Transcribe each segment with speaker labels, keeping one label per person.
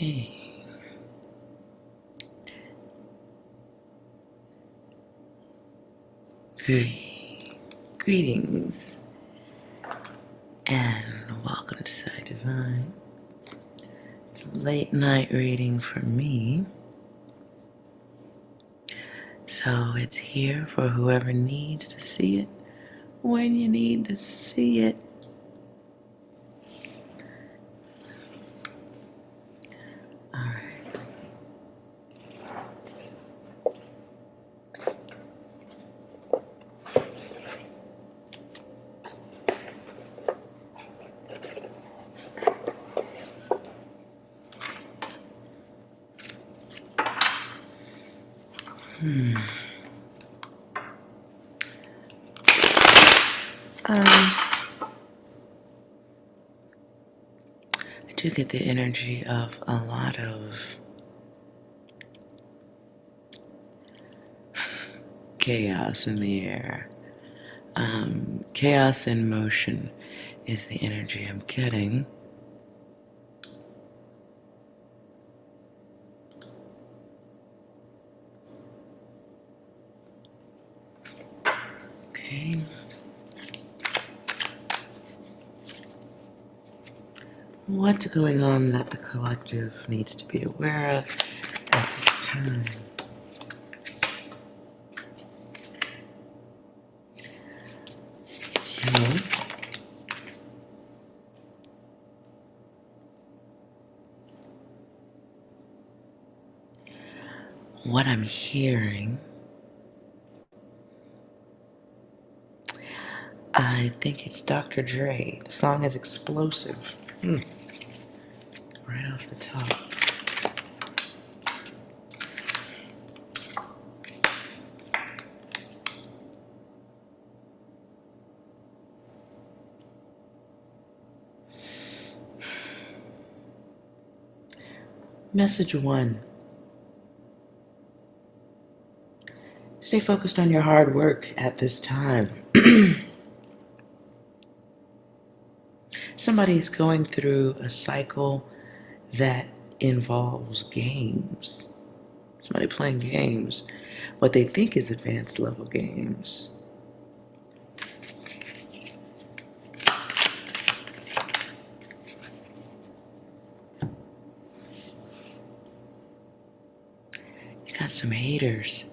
Speaker 1: Okay. Greetings and welcome to Psi Divine. It's a late night reading for me, so it's here for whoever needs to see it when you need to see it. I do get the energy of a lot of chaos in the air. Chaos in motion is the energy I'm getting. Okay. What's going on that the collective needs to be aware of at this time? What I'm hearing, I think it's Dr. Dre. The song is Explosive. Right off the top. Message 1. Stay focused on your hard work at this time. Somebody's going through a cycle that involves games. Somebody playing games, what they think is advanced level games. You got some haters.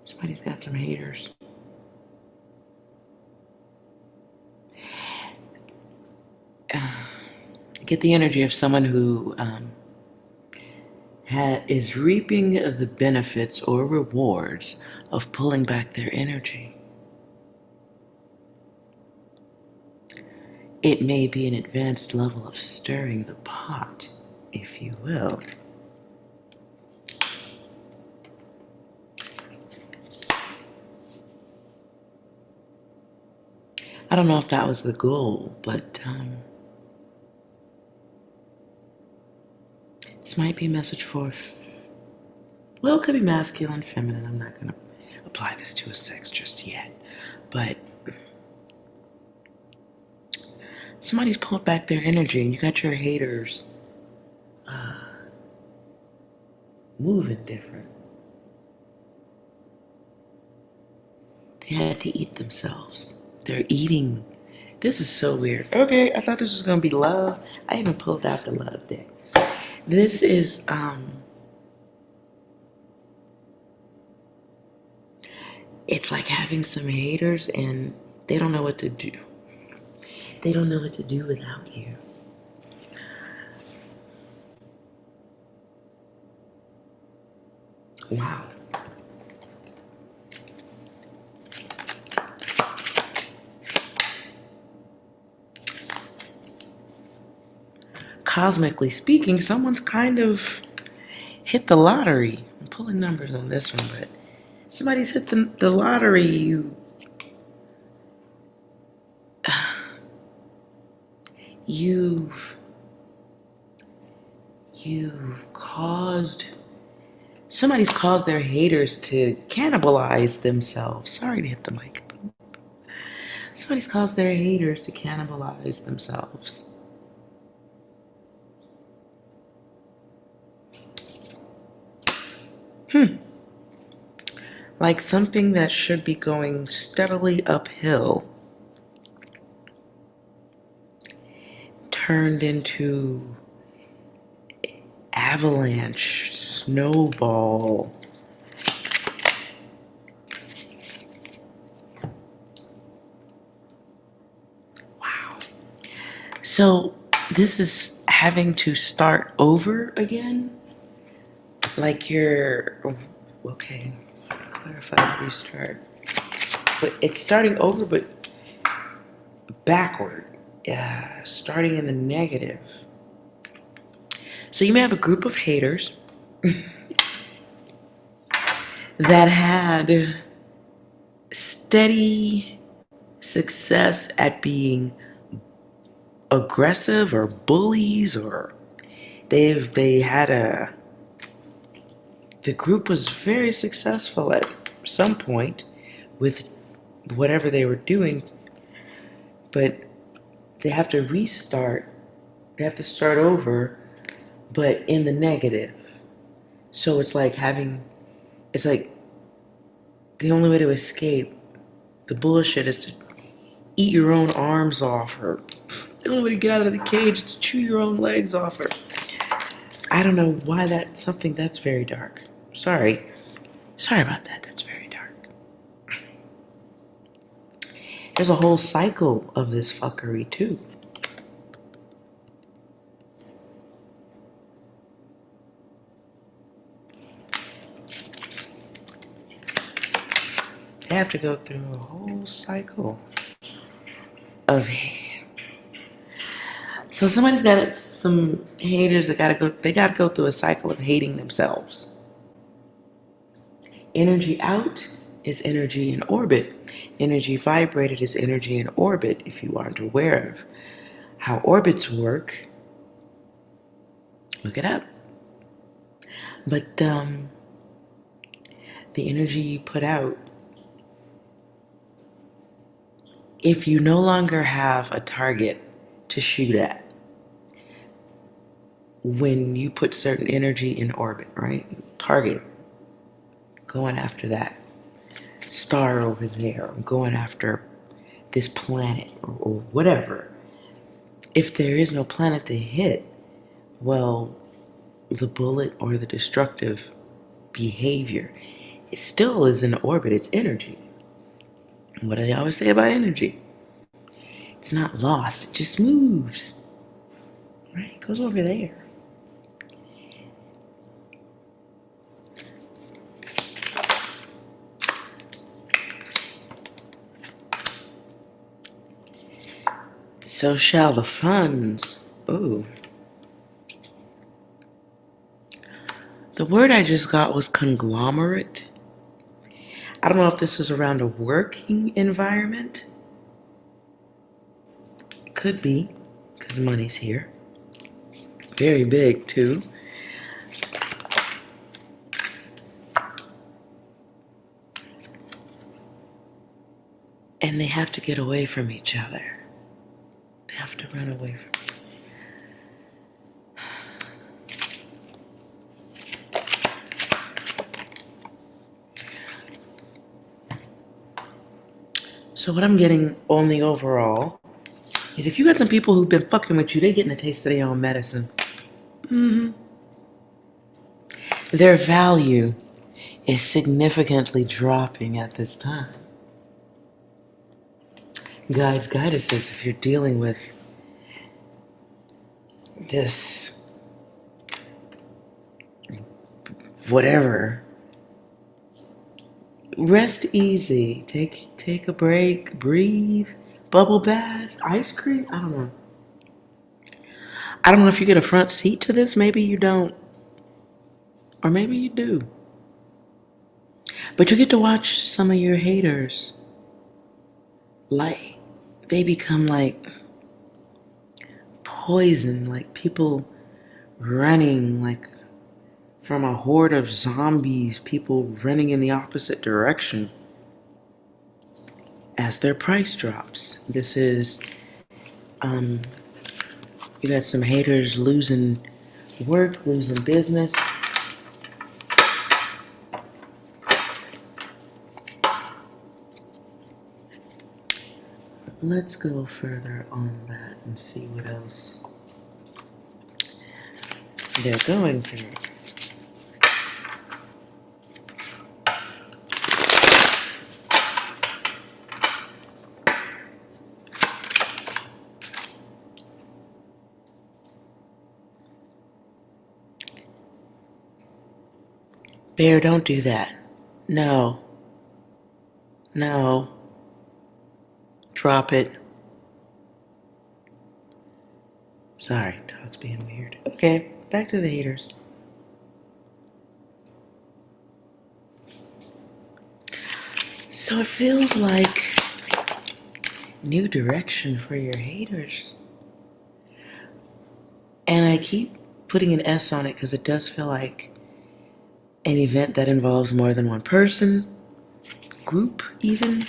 Speaker 1: Somebody's got some haters. Get the energy of someone who is reaping the benefits or rewards of pulling back their energy. It may be an advanced level of stirring the pot, if you will. I don't know if that was the goal, but this might be a message for, well, it could be masculine, feminine. I'm not going to apply this to a sex just yet. But somebody's pulled back their energy, and you got your haters moving different. They had to eat themselves. They're eating. This is so weird. Okay, I thought this was going to be love. I even pulled out the love deck. This is, it's like having some haters and they don't know what to do. They don't know what to do without you. Wow. Cosmically speaking, someone's kind of hit the lottery. I'm pulling numbers on this one, but somebody's hit the lottery. You've caused, somebody's caused their haters to cannibalize themselves. Sorry to hit the mic. Somebody's caused their haters to cannibalize themselves. Like something that should be going steadily uphill turned into avalanche, snowball. Wow. So this is having to start over again? Like you're, okay, clarify, restart. But it's starting over, but backward. Yeah, starting in the negative. So you may have a group of haters that had steady success at being aggressive or bullies, or the group was very successful at some point with whatever they were doing, but they have to restart. They have to start over, but in the negative. So it's like the only way to escape the bullshit is to eat your own arms off, or the only way to get out of the cage is to chew your own legs off, or I don't know why that's something that's very dark. Sorry about that. That's very dark. There's a whole cycle of this fuckery too. They have to go through a whole cycle of hate. So somebody's got some haters that they gotta go through a cycle of hating themselves. Energy out is energy in orbit. Energy vibrated is energy in orbit. If you aren't aware of how orbits work, look it up. But the energy you put out, if you no longer have a target to shoot at, when you put certain energy in orbit, right? Target, going after that star over there, or going after this planet, or whatever. If there is no planet to hit, well, the bullet or the destructive behavior, it still is in orbit. It's energy. What do they always say about energy? It's not lost, it just moves. Right? It goes over there. So shall the funds. Ooh. The word I just got was conglomerate. I don't know if this is around a working environment. It could be, because money's here. Very big, too. And they have to get away from each other. They have to run away from each other. So what I'm getting on the overall is if you got some people who've been fucking with you, they getting a taste of their own medicine. Their value is significantly dropping at this time. Guides, goddesses, if you're dealing with this whatever, rest easy. Take a break, breathe, bubble bath, ice cream. I don't know. I don't know if you get a front seat to this. Maybe you don't. Or maybe you do. But you get to watch some of your haters. Like, they become like poison. Like people running like from a horde of zombies. People running in the opposite direction as their price drops. This is, you got some haters losing work, losing business. let's go further on that and see what else they're going through. Bear, don't do that. No. No. Drop it. Sorry, dog's being weird. Okay, back to the haters. So it feels like new direction for your haters. And I keep putting an S on it because it does feel like an event that involves more than one person, group even.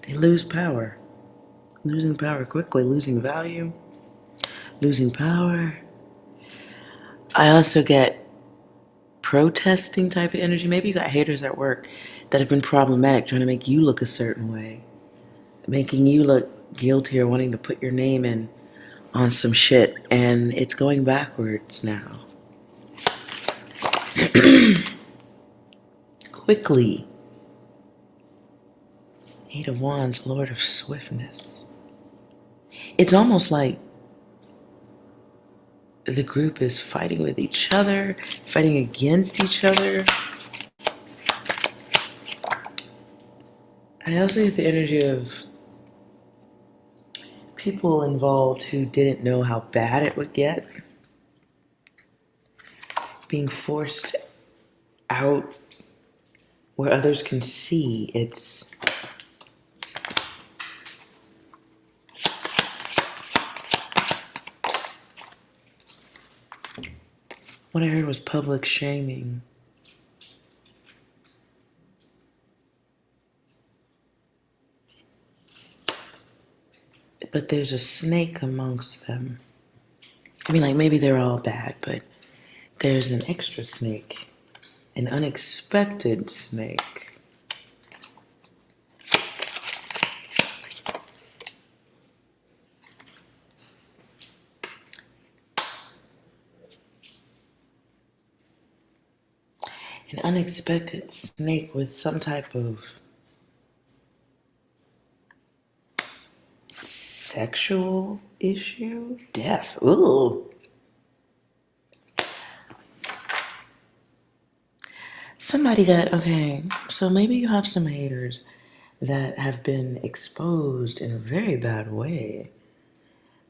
Speaker 1: They lose power. Losing power quickly, losing value, losing power. I also get protesting type of energy. Maybe you got haters at work that have been problematic, trying to make you look a certain way, making you look guilty or wanting to put your name in on some shit, and it's going backwards now. Quickly. Eight of Wands, Lord of Swiftness. It's almost like the group is fighting with each other, fighting against each other. I also get the energy of people involved who didn't know how bad it would get, being forced out where others can see. It's what I heard was public shaming. But there's a snake amongst them. I mean, like, maybe they're all bad, but there's an extra snake, an unexpected snake. An unexpected snake with some type of sexual issue? Death. Ooh. Somebody got, okay, so maybe you have some haters that have been exposed in a very bad way.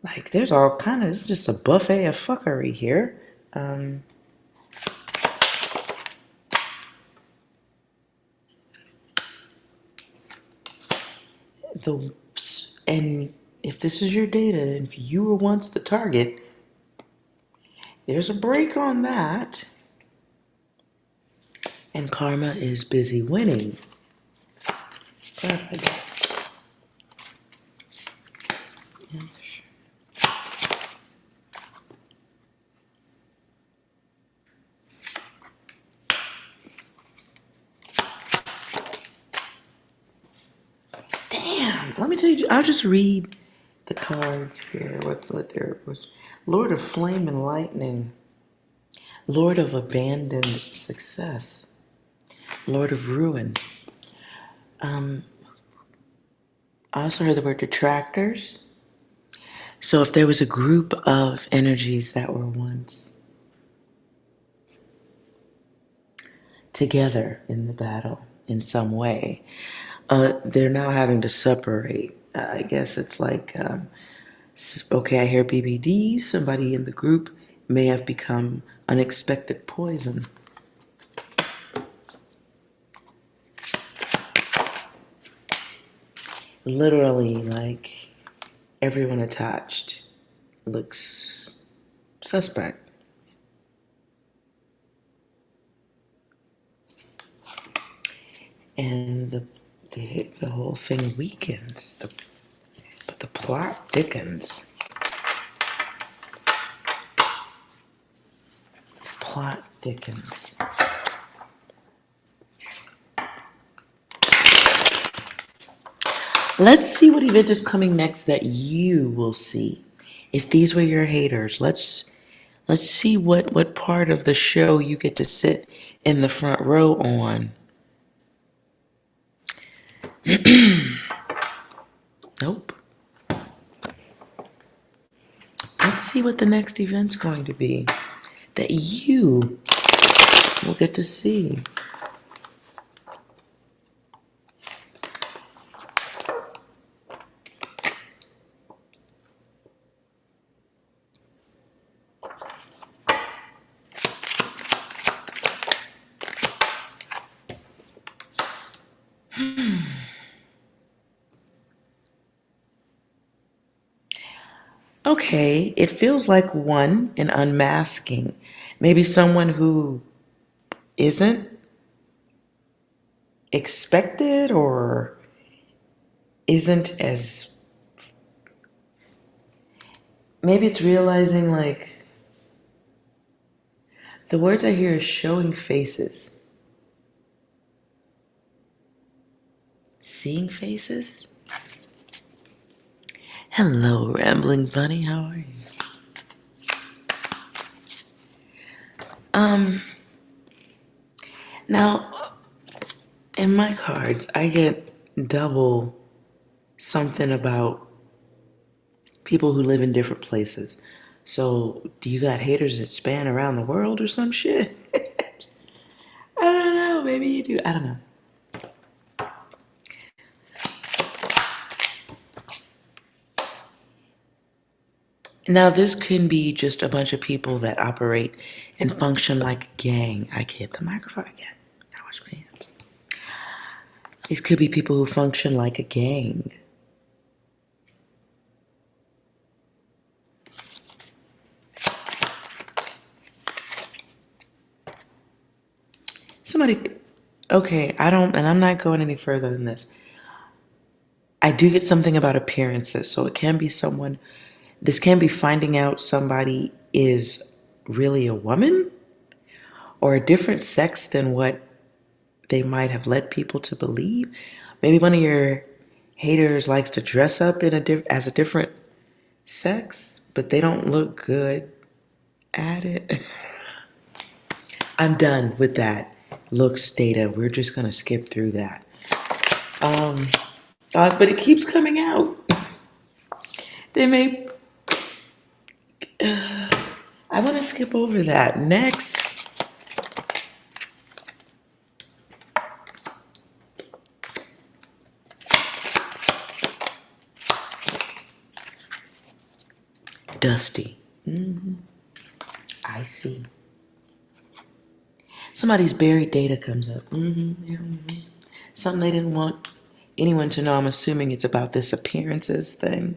Speaker 1: Like, there's all kind of, it's just a buffet of fuckery here. And if this is your data, if you were once the target, there's a break on that. And karma is busy winning. Damn, let me tell you, I'll just read the cards here. What there was. Lord of Flame and Lightning. Lord of Abandoned Success. Lord of Ruin. I also heard the word detractors. So if there was a group of energies that were once together in the battle in some way, they're now having to separate. I guess it's like, okay, I hear BBD. Somebody in the group may have become unexpected poison. Literally, like, everyone attached looks suspect. And the whole thing weakens, but the plot thickens. Plot thickens. Let's see what event is coming next that you will see. If these were your haters, let's see what part of the show you get to sit in the front row on. Nope. Let's see what the next event's going to be that you will get to see. Okay, it feels like one, an unmasking. Maybe someone who isn't expected or isn't as, maybe it's realizing, like, the words I hear is showing faces. Seeing faces? Hello, Rambling Bunny, how are you? Now, in my cards, I get double something about people who live in different places. So, do you got haters that span around the world or some shit? I don't know, maybe you do, I don't know. Now, this can be just a bunch of people that operate and function like a gang. I can hit the microphone again. Gotta wash my hands. These could be people who function like a gang. Somebody, okay, I'm not going any further than this. I do get something about appearances, so it can be someone. This can be finding out somebody is really a woman or a different sex than what they might have led people to believe. Maybe one of your haters likes to dress up as a different sex, but they don't look good at it. I'm done with that looks data. We're just going to skip through that. But it keeps coming out. They may... I want to skip over that. Next. Dusty. I see. Somebody's buried data comes up. Something they didn't want anyone to know. I'm assuming it's about this appearances thing.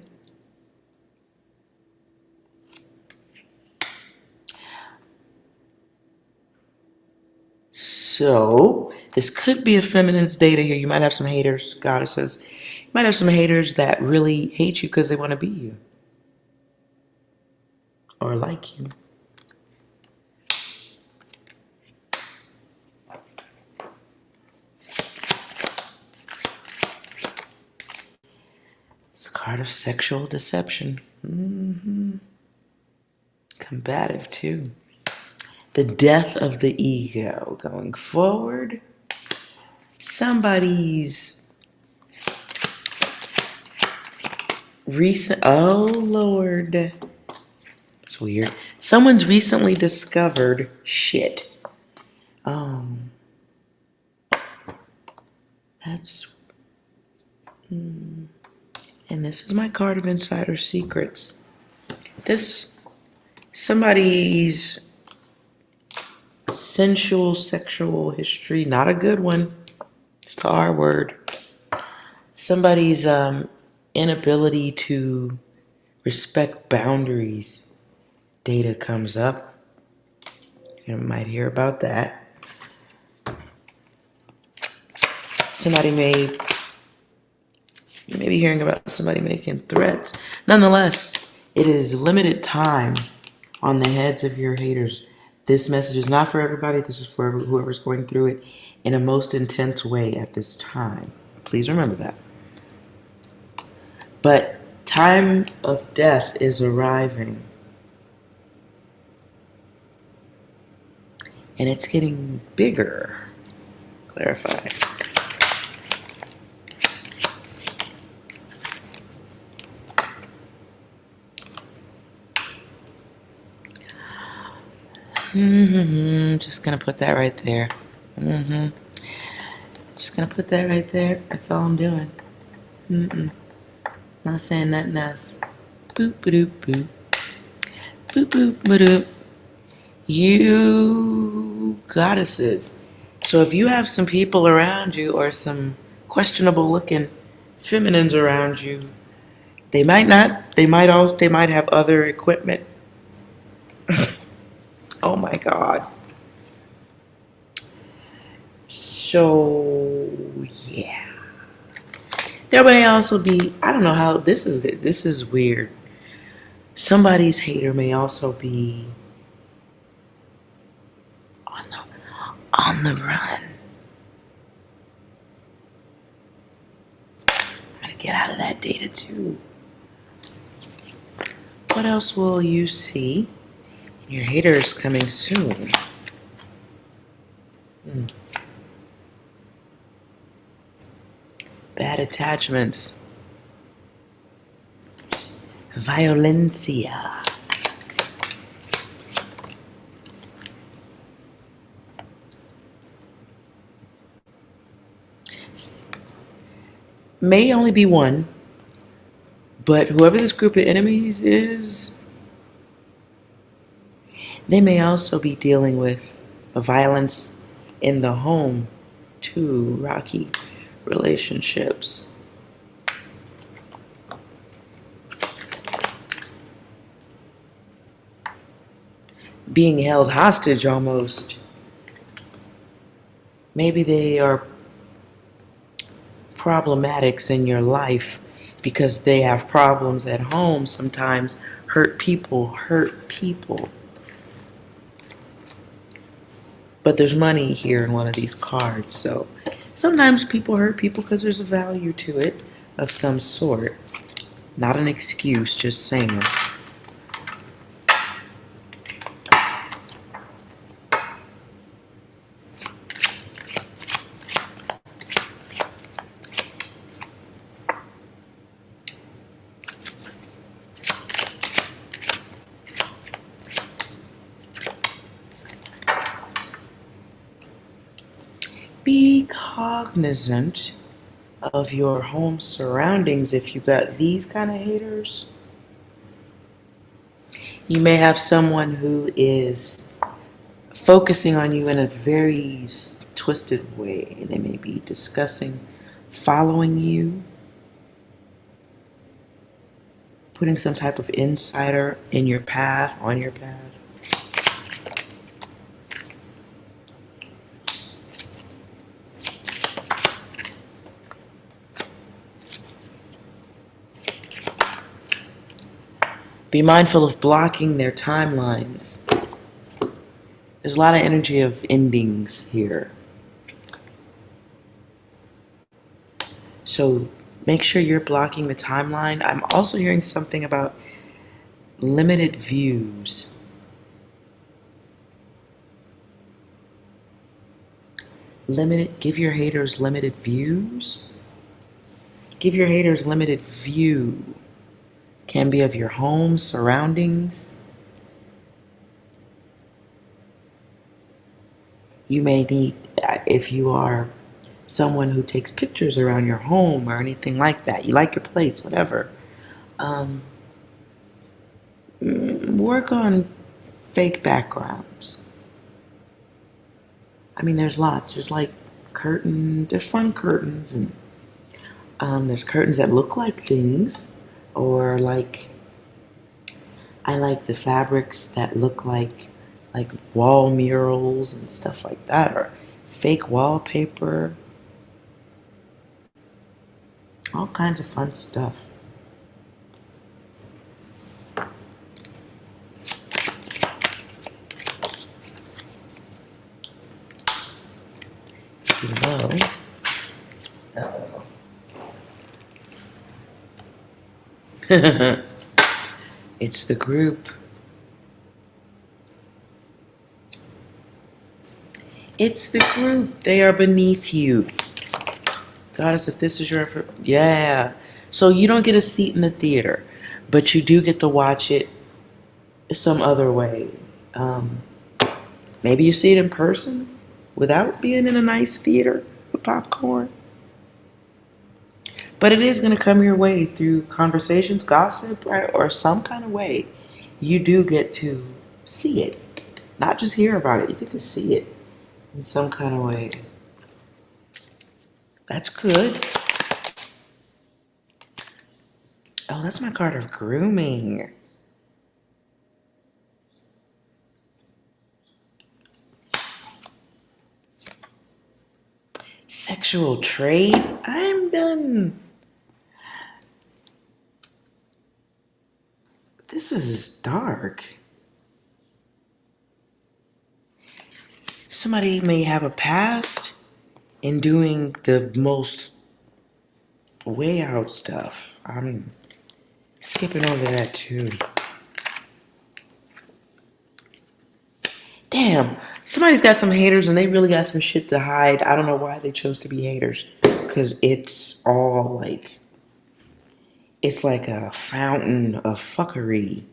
Speaker 1: So, this could be a feminine's data here. You might have some haters, goddesses. You might have some haters that really hate you because they want to be you. Or like you. It's a card of sexual deception. Combative, too. The death of the ego going forward. Somebody's recent, oh Lord, it's weird. Someone's recently discovered shit. That's, and this is my card of insider secrets. This, somebody's sensual sexual history, not a good one. It's the R word. Somebody's inability to respect boundaries. Data comes up. You might hear about that. Somebody may be hearing about somebody making threats. Nonetheless, it is limited time on the heads of your haters. This message is not for everybody. This is for whoever's going through it in a most intense way at this time. Please remember that. But time of death is arriving. And it's getting bigger. Clarify. Just gonna put that right there. Just gonna put that right there. That's all I'm doing. Not saying nothing else. Boop ba-doop boop. Boop boop ba-doop. You goddesses. So if you have some people around you or some questionable looking feminines around you, they might have other equipment. Oh my God. So yeah. There may also be, I don't know how, this is weird. Somebody's hater may also be on the run. I'm gonna get out of that data too. What else will you see? Your hater is coming soon. Bad attachments. Violencia. May only be one, but whoever this group of enemies is, they may also be dealing with a violence in the home too, rocky relationships. Being held hostage almost. Maybe they are problematics in your life because they have problems at home. Sometimes hurt people. But there's money here in one of these cards, so sometimes people hurt people because there's a value to it of some sort. Not an excuse, just saying. Be cognizant of your home surroundings if you got these kind of haters. You may have someone who is focusing on you in a very twisted way. They may be discussing following you, putting some type of insider in your path, on your path. Be mindful of blocking their timelines. There's a lot of energy of endings here. So make sure you're blocking the timeline. I'm also hearing something about limited views. Give your haters limited views. Give your haters limited view. Can be of your home, surroundings. You may need, if you are someone who takes pictures around your home or anything like that, you like your place, whatever, work on fake backgrounds. I mean, there's lots. There's like there's fun curtains, and there's curtains that look like things. Or like, I like the fabrics that look like wall murals and stuff like that, or fake wallpaper. All kinds of fun stuff. Below. It's the group. It's the group. They are beneath you. Goddess, if this is your effort. Yeah. So you don't get a seat in the theater, but you do get to watch it some other way. Maybe you see it in person without being in a nice theater with popcorn. But it is going to come your way through conversations, gossip, or some kind of way. You do get to see it. Not just hear about it, you get to see it in some kind of way. That's good. Oh, that's my card of grooming. Sexual trait. I'm done. This is dark. Somebody may have a past in doing the most way out stuff. I'm skipping over that too. Damn, somebody's got some haters and they really got some shit to hide. I don't know why they chose to be haters. Because it's all like, it's like a fountain of fuckery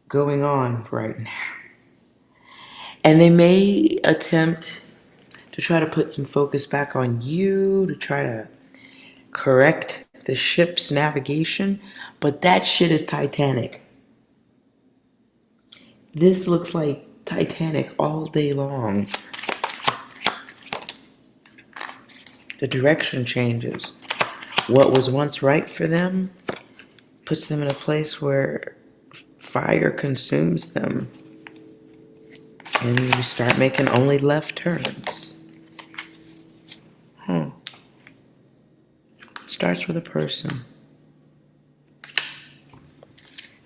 Speaker 1: going on right now. And they may attempt to try to put some focus back on you, to try to correct the ship's navigation, but that shit is Titanic. This looks like Titanic all day long. The direction changes. What was once right for them puts them in a place where fire consumes them. And you start making only left turns. Starts with a person.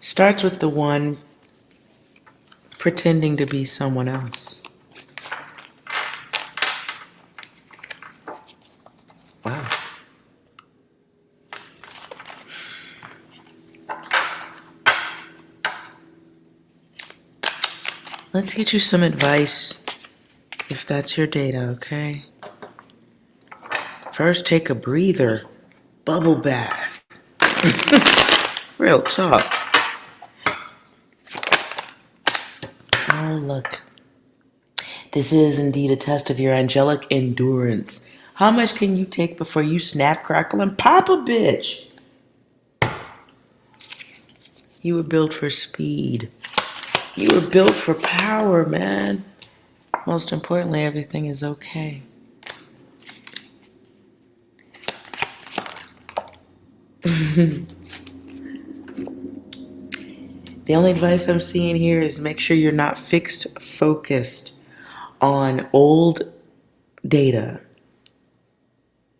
Speaker 1: Starts with the one pretending to be someone else. Wow. Let's get you some advice if that's your data, okay? First, take a breather. Bubble bath. Real talk. Oh, look. This is indeed a test of your angelic endurance. How much can you take before you snap, crackle, and pop a bitch? You were built for speed. You were built for power, man. Most importantly, everything is okay. The only advice I'm seeing here is make sure you're not focused on old data.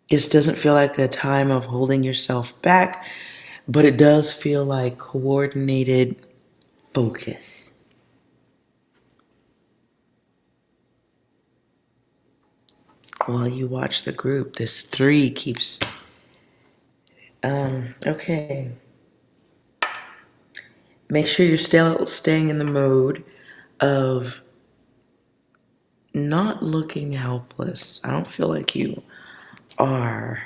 Speaker 1: This doesn't feel like a time of holding yourself back, but it does feel like coordinated focus. While you watch the group, this 3 keeps... okay. Make sure you're still staying in the mode of not looking helpless. I don't feel like you are.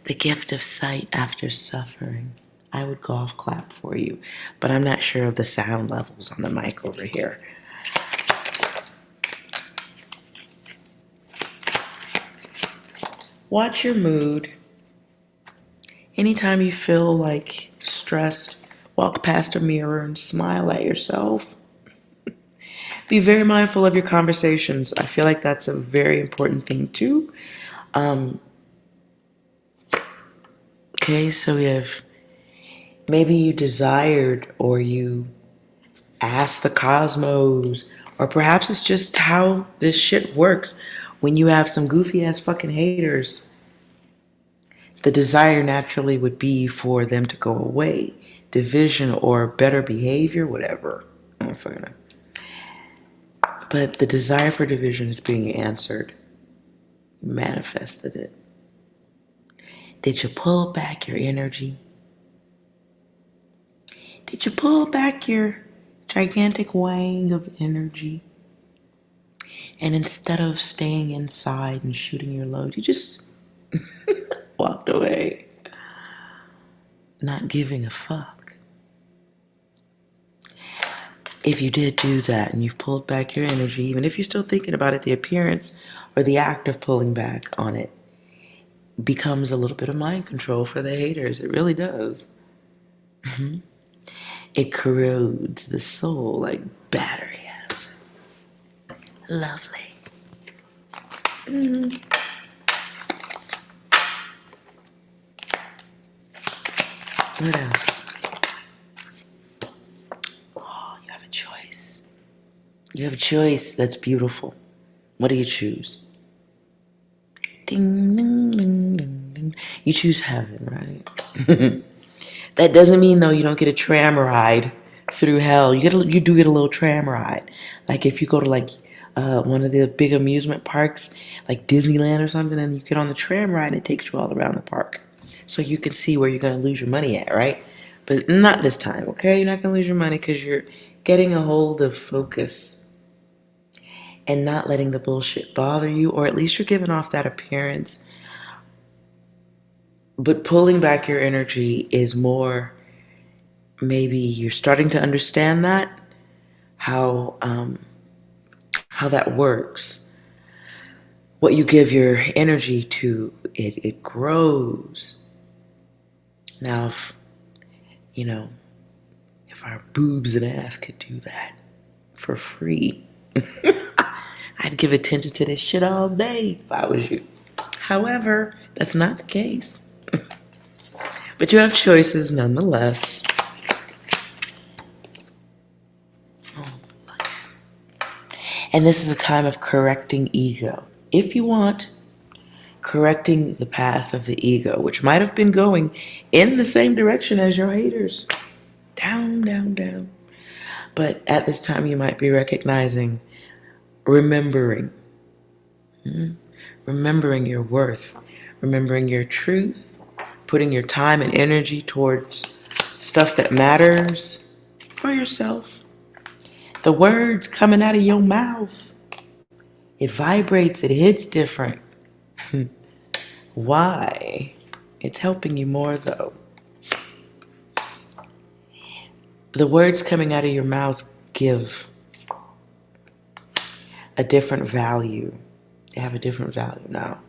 Speaker 1: The gift of sight after suffering. I would golf clap for you, but I'm not sure of the sound levels on the mic over here. Watch your mood. Anytime you feel like stressed, walk past a mirror and smile at yourself. Be very mindful of your conversations. I feel like that's a very important thing too. Okay, so we have maybe you desired or you asked the cosmos, or perhaps it's just how this shit works when you have some goofy ass fucking haters. The desire naturally would be for them to go away. Division or better behavior, whatever. I don't fucking know. But the desire for division is being answered. You manifested it. Did you pull back your energy? Did you pull back your gigantic wang of energy? And instead of staying inside and shooting your load, you just walked away, not giving a fuck. If you did do that and you've pulled back your energy, even if you're still thinking about it, the appearance or the act of pulling back on it becomes a little bit of mind control for the haters. It really does. It corrodes the soul like battery acid. Lovely. What else? Oh, you have a choice. You have a choice. That's beautiful. What do you choose? Ding, ding, ding, ding, ding. You choose heaven, right? That doesn't mean, though, you don't get a tram ride through hell. You do get a little tram ride. Like if you go to like one of the big amusement parks, like Disneyland or something, and you get on the tram ride and it takes you all around the park. So you can see where you're going to lose your money at, right? But not this time, okay? You're not going to lose your money because you're getting a hold of focus and not letting the bullshit bother you, or at least you're giving off that appearance. But pulling back your energy is more, maybe you're starting to understand that, how that works. What you give your energy to, it grows. Now, if our boobs and ass could do that for free, I'd give attention to this shit all day if I was you. However, that's not the case. But you have choices nonetheless. And this is a time of correcting ego. If you want, correcting the path of the ego, which might have been going in the same direction as your haters. Down, down, down. But at this time, you might be recognizing, remembering your worth, remembering your truth, putting your time and energy towards stuff that matters for yourself. The words coming out of your mouth, it vibrates, it hits different. Why? It's helping you more, though. The words coming out of your mouth give a different value. They have a different value now.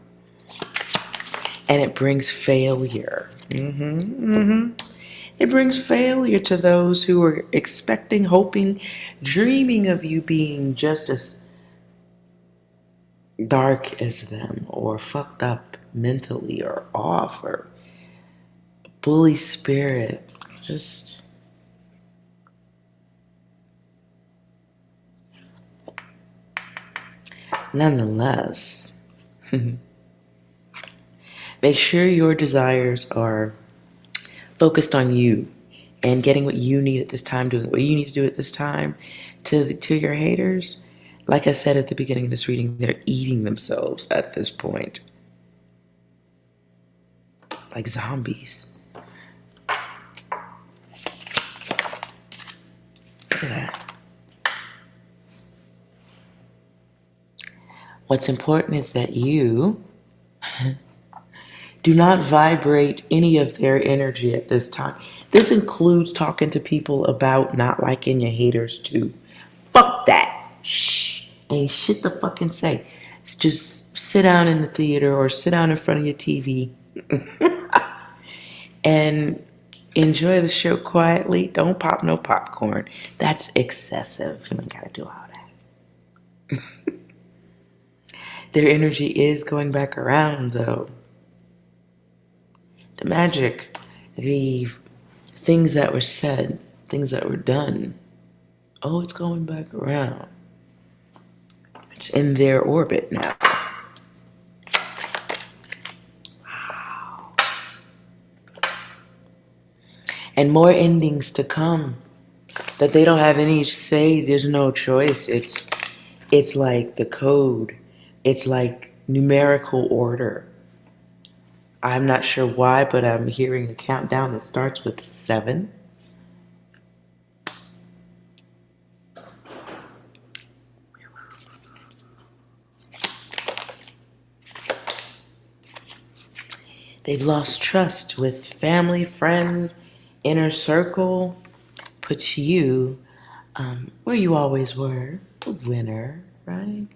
Speaker 1: And it brings failure. It brings failure to those who are expecting, hoping, dreaming of you being just as dark as them, or fucked up mentally, or off, or bully spirit. Just nonetheless, make sure your desires are focused on you and getting what you need at this time, doing what you need to do at this time. To your haters, like I said at the beginning of this reading, they're eating themselves at this point. Like zombies. Look at that. What's important is that you do not vibrate any of their energy at this time. This includes talking to people about not liking your haters too. Fuck that. Shh. Ain't shit to fucking say. It's just sit down in the theater or sit down in front of your TV and enjoy the show quietly. Don't pop no popcorn. That's excessive. You don't gotta do all that. Their energy is going back around, though. The magic, the things that were said, things that were done, oh, it's going back around. It's in their orbit now. Wow. And more endings to come that they don't have any say. There's no choice. It's like the code. It's like numerical order. I'm not sure why, but I'm hearing a countdown that starts with 7. They've lost trust with family, friends, inner circle. Puts you where you always were, a winner, right?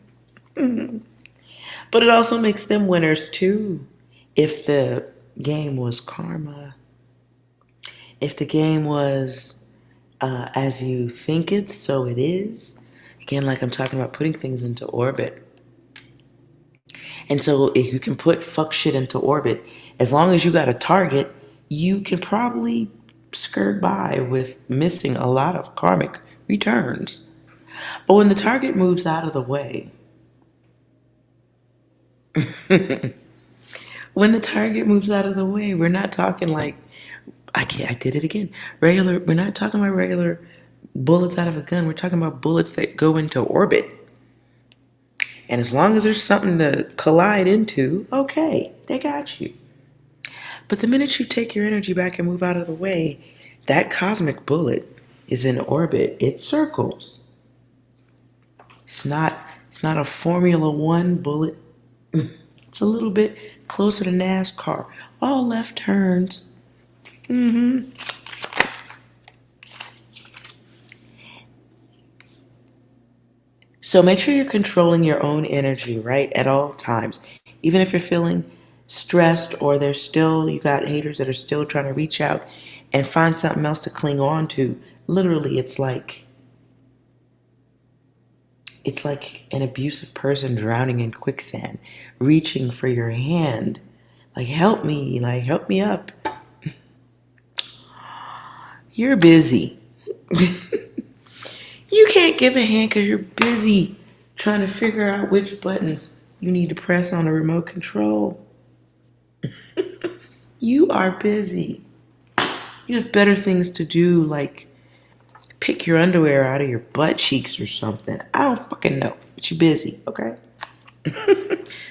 Speaker 1: But it also makes them winners too. If the game was karma, if the game was as you think it, so it is. Again, like I'm talking about putting things into orbit. And so if you can put fuck shit into orbit, as long as you got a target, you can probably skirt by with missing a lot of karmic returns. But when the target moves out of the way, when the target moves out of the way, we're not talking like, I did it again. We're not talking about regular bullets out of a gun. We're talking about bullets that go into orbit. And as long as there's something to collide into, okay, they got you. But the minute you take your energy back and move out of the way, that cosmic bullet is in orbit. It circles. It's not a Formula One bullet. It's a little bit closer to NASCAR. All left turns. So make sure you're controlling your own energy, right, at all times. Even if you're feeling stressed or you got haters that are still trying to reach out and find something else to cling on to. Literally, it's like an abusive person drowning in quicksand, reaching for your hand. Like, help me up. You're busy. You can't give a hand because you're busy trying to figure out which buttons you need to press on a remote control. You are busy. You have better things to do, like pick your underwear out of your butt cheeks or something. I don't fucking know, but you're busy, okay?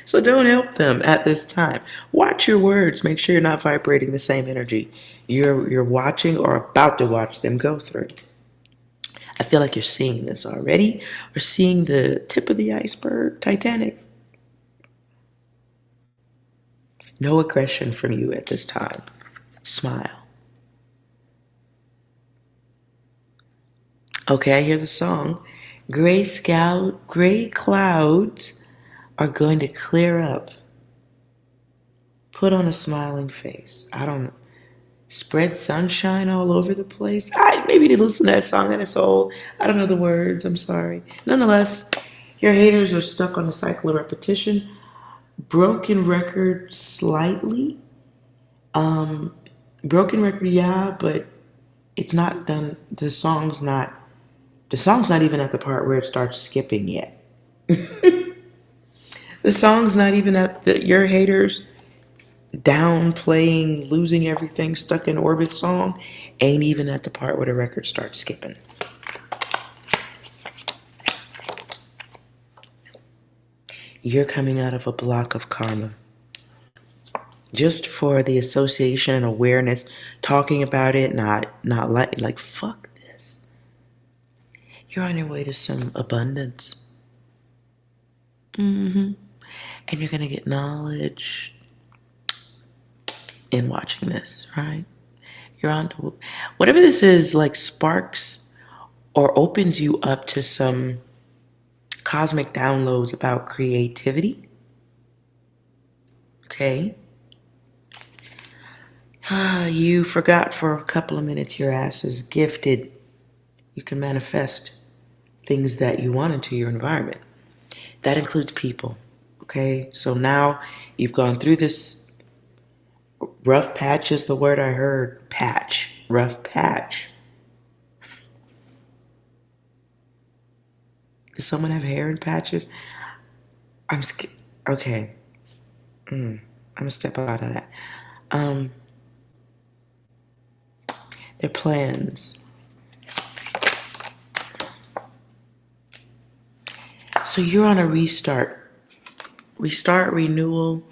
Speaker 1: So don't help them at this time. Watch your words. Make sure you're not vibrating the same energy you're watching or about to watch them go through. I feel like you're seeing this already, or seeing the tip of the iceberg, Titanic. No aggression from you at this time. Smile. Okay, I hear the song. Gray clouds are going to clear up. Put on a smiling face. I don't know. Spread sunshine all over the place. I maybe need to listen to that song in a soul. I don't know the words. I'm sorry. Nonetheless, your haters are stuck on a cycle of repetition. Broken record slightly. Broken record, yeah, but it's not done. The song's not even at the part where it starts skipping yet. The song's not even at your haters downplaying, losing everything, stuck in orbit song ain't even at the part where the record starts skipping. You're coming out of a block of karma. Just for the association and awareness, talking about it, not like fuck this. You're on your way to some abundance. And you're gonna get knowledge in watching this, right? You're on to whatever this is, like sparks or opens you up to some cosmic downloads about creativity. Okay. You forgot for a couple of minutes your ass is gifted. You can manifest things that you want into your environment. That includes people. Okay. So now you've gone through this. Rough patch is the word I heard. Patch. Rough patch. Does someone have hair in patches? I'm scared. Okay. I'm going to step out of that. Their plans. So you're on a restart Restart, renewal,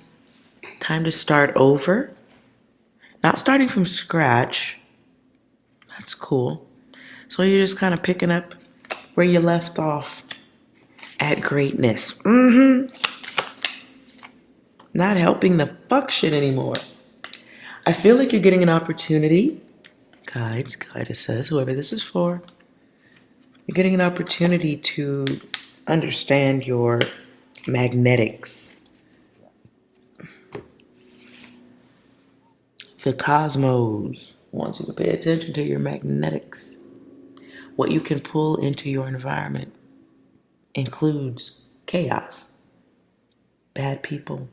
Speaker 1: time to start over. Not starting from scratch. That's cool. So you're just kind of picking up where you left off at greatness. Not helping the fuck shit anymore. I feel like you're getting an opportunity. Guides, guidesses, whoever this is for. You're getting an opportunity to understand your magnetics. The cosmos wants you to pay attention to your magnetics. What you can pull into your environment includes chaos, bad people,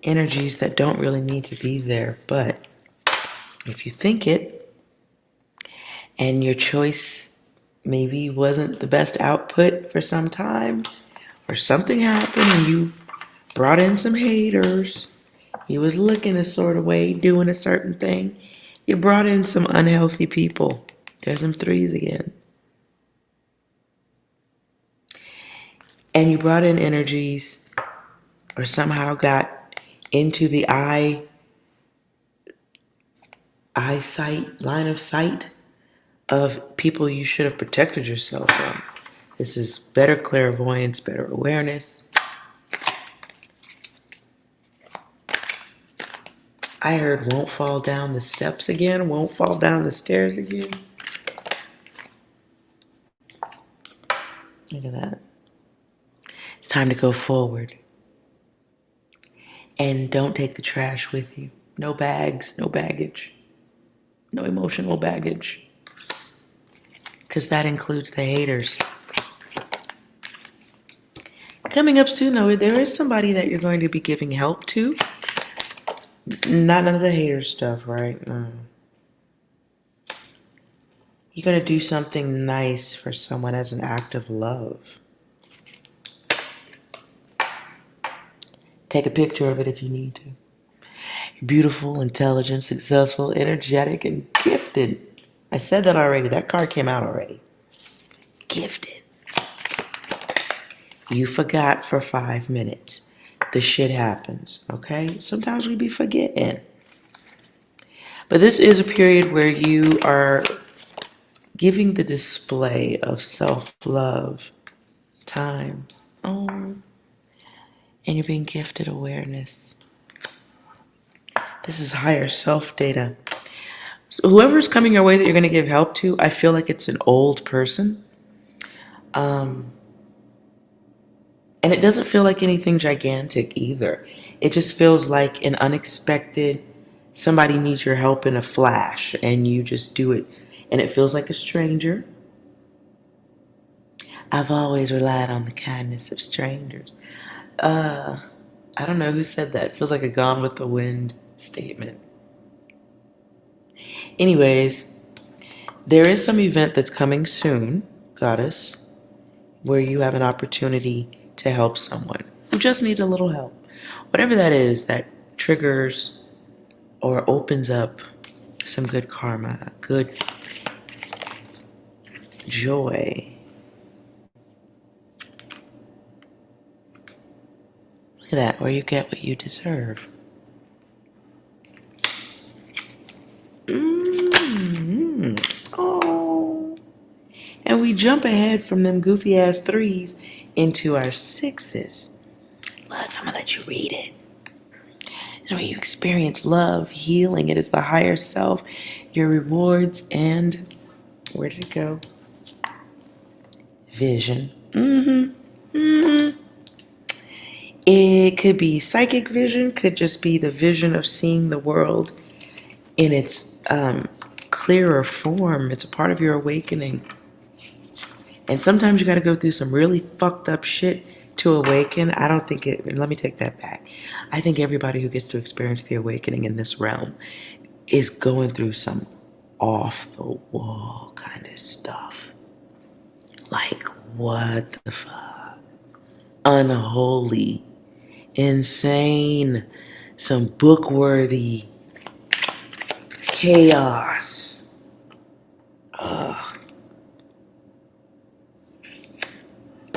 Speaker 1: energies that don't really need to be there, but if you think it, and your choice maybe wasn't the best output for some time, or something happened and you brought in some haters, you was looking a sort of way, doing a certain thing, you brought in some unhealthy people. There's them threes again. And you brought in energies, or somehow got into the eyesight, line of sight of people you should have protected yourself from. This is better clairvoyance, better awareness. I heard won't fall down the steps again, won't fall down the stairs again. Look at that. It's time to go forward. And don't take the trash with you. No bags, no baggage. No emotional baggage. Because that includes the haters. Coming up soon, though, there is somebody that you're going to be giving help to. Not none of the hater stuff, right? No. You're going to do something nice for someone as an act of love. Take a picture of it if you need to. You're beautiful, intelligent, successful, energetic, and gifted. I said that already. That card came out already. Gifted. You forgot for 5 minutes. The shit happens, okay? Sometimes we be forgetting. But this is a period where you are giving the display of self-love, time, and you're being gifted awareness. This is higher self data. So whoever's coming your way that you're going to give help to, I feel like it's an old person. And it doesn't feel like anything gigantic either. It just feels like an unexpected, somebody needs your help in a flash and you just do it. And it feels like a stranger. I've always relied on the kindness of strangers. I don't know who said that. It feels like a Gone with the Wind statement. Anyways, there is some event that's coming soon, goddess, where you have an opportunity to help someone who just needs a little help. Whatever that is that triggers or opens up some good karma, good joy. Look at that, where you get what you deserve. Oh. And we jump ahead from them goofy ass threes into our sixes. Look, I'm gonna let you read it. This is where you experience love, healing. It is the higher self, your rewards, and where did it go? Vision. It could be psychic vision, could just be the vision of seeing the world in its clearer form. It's a part of your awakening. And sometimes you got to go through some really fucked up shit to awaken. I don't think it, let me take that back. I think everybody who gets to experience the awakening in this realm is going through some off the wall kind of stuff. Like, what the fuck? Unholy, insane, some book-worthy chaos. Ugh.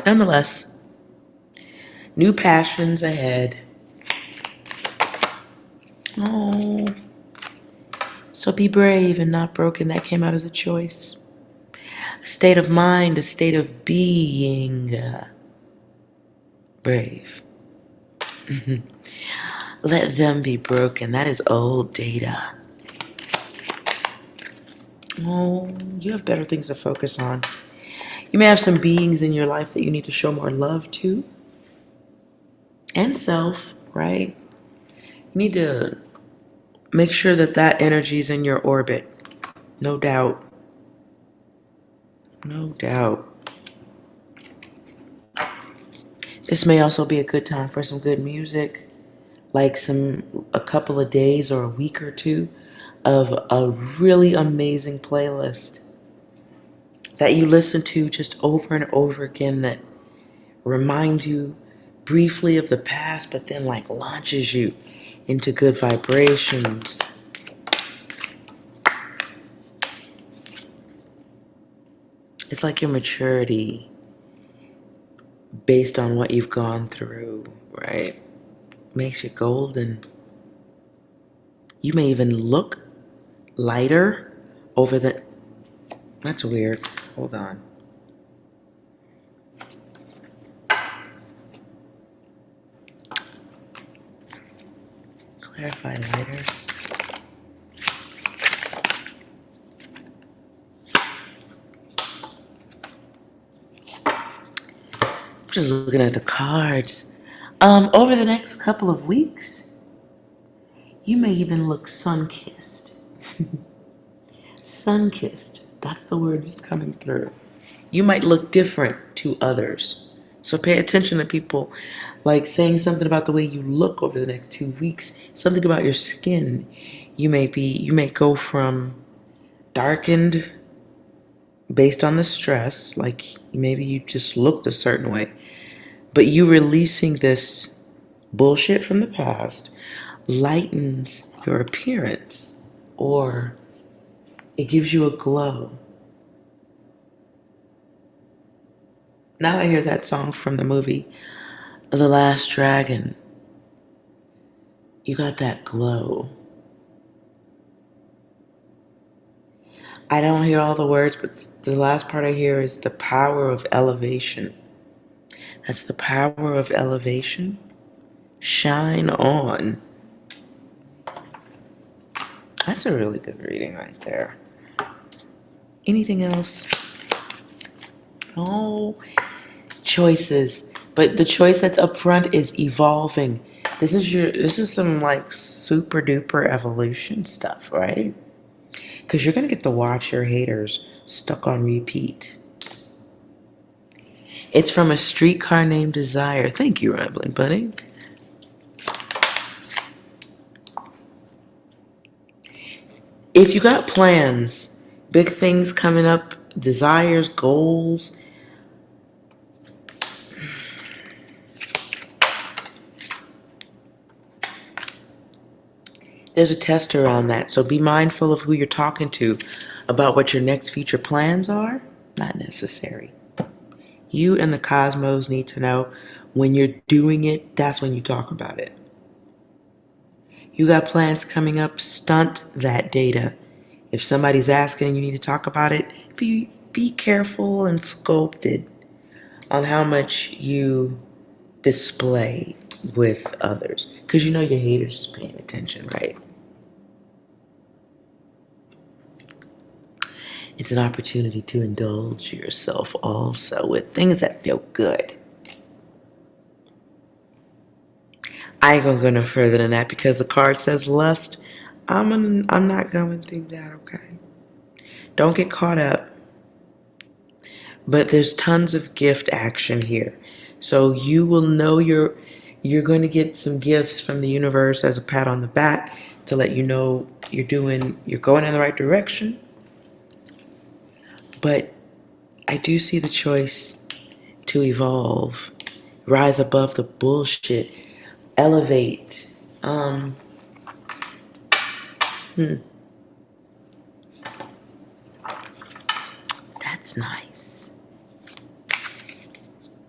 Speaker 1: nonetheless, new passions ahead. Oh, so be brave and not broken. That came out as a choice. A state of mind, a state of being brave. Let them be broken. That is old data. Oh, you have better things to focus on. You may have some beings in your life that you need to show more love to. And self, right? You need to make sure that that energy is in your orbit. No doubt. No doubt. This may also be a good time for some good music, like a couple of days or a week or two of a really amazing playlist that you listen to just over and over again that reminds you briefly of the past, but then like launches you into good vibrations. It's like your maturity based on what you've gone through, right? Makes you golden. You may even look lighter over the... That's weird. Hold on. Clarify lighter. Just looking at the cards. Over the next couple of weeks, you may even look sun-kissed. Sun-kissed. That's the word that's coming through. You might look different to others. So pay attention to people like saying something about the way you look over the next 2 weeks. Something about your skin. You may go from darkened based on the stress, like maybe you just looked a certain way, but you releasing this bullshit from the past lightens your appearance, or it gives you a glow. Now I hear that song from the movie The Last Dragon. You got that glow. I don't hear all the words, but the last part I hear is the power of elevation. That's the power of elevation. Shine on. That's a really good reading right there. Anything else? Oh, choices. But the choice that's up front is evolving. This is some like super duper evolution stuff, right? Because you're going to get to watch your haters stuck on repeat. It's from A Streetcar Named Desire. Thank you, Rambling Bunny. If you got plans, big things coming up, desires, goals, there's a test around that. So be mindful of who you're talking to about what your next future plans are. Not necessary. You and the cosmos need to know when you're doing it, that's when you talk about it. You got plans coming up, stunt that data. If somebody's asking and you need to talk about it, be careful and sculpted on how much you display with others. Because you know your haters is paying attention, right? It's an opportunity to indulge yourself also with things that feel good. I ain't gonna go no further than that because the card says lust. I'm not going through that, okay? Don't get caught up. But there's tons of gift action here. So you will know you're going to get some gifts from the universe as a pat on the back to let you know you're going in the right direction. But I do see the choice to evolve, rise above the bullshit, elevate. That's nice.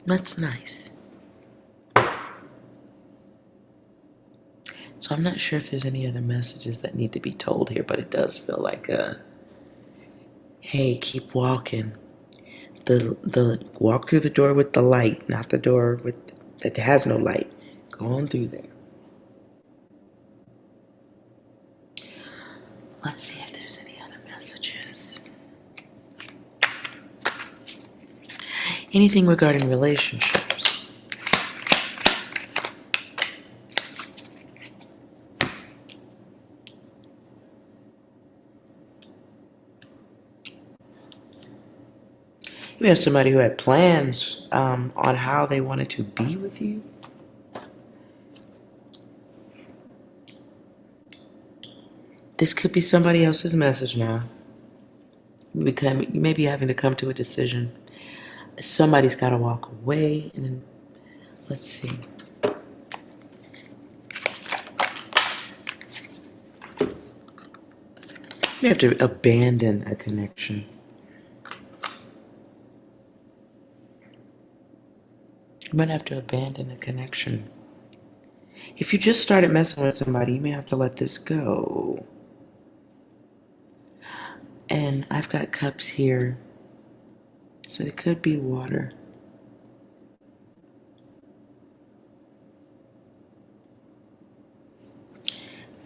Speaker 1: That's nice. So I'm not sure if there's any other messages that need to be told here, but it does feel like hey, keep walking. The walk through the door with the light, not the door with that has no light. Go on through there. Let's see if there's any other messages. Anything regarding relationships. You have somebody who had plans on how they wanted to be with you. This could be somebody else's message now. You may be having to come to a decision. Somebody's got to walk away, and then let's see. You have to abandon a connection. You might have to abandon a connection. If you just started messing with somebody, you may have to let this go. And I've got cups here, so it could be water.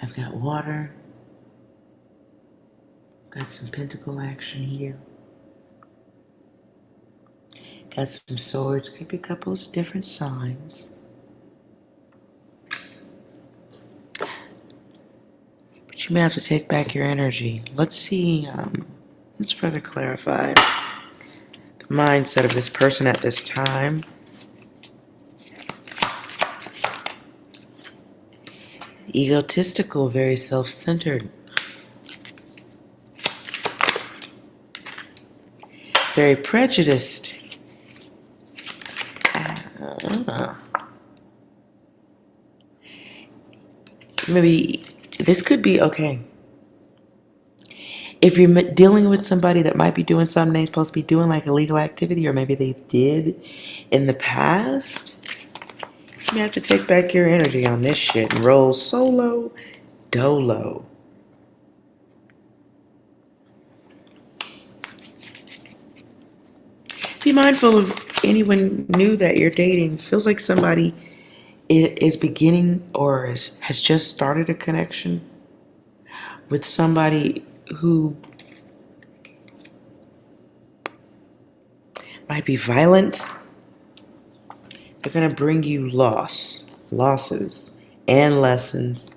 Speaker 1: I've got water. Got some pentacle action here. Got some swords. Could be a couple of different signs. But you may have to take back your energy. Let's see. Let's further clarify the mindset of this person at this time. Egotistical, very self-centered. Very prejudiced. Maybe this could be okay. If you're dealing with somebody that might be doing something they're supposed to be doing, like illegal activity, or maybe they did in the past, you have to take back your energy on this shit and roll solo dolo. Be mindful of anyone new that you're dating. Feels like somebody is beginning or has just started a connection with somebody who might be violent. They're going to bring you losses, and lessons.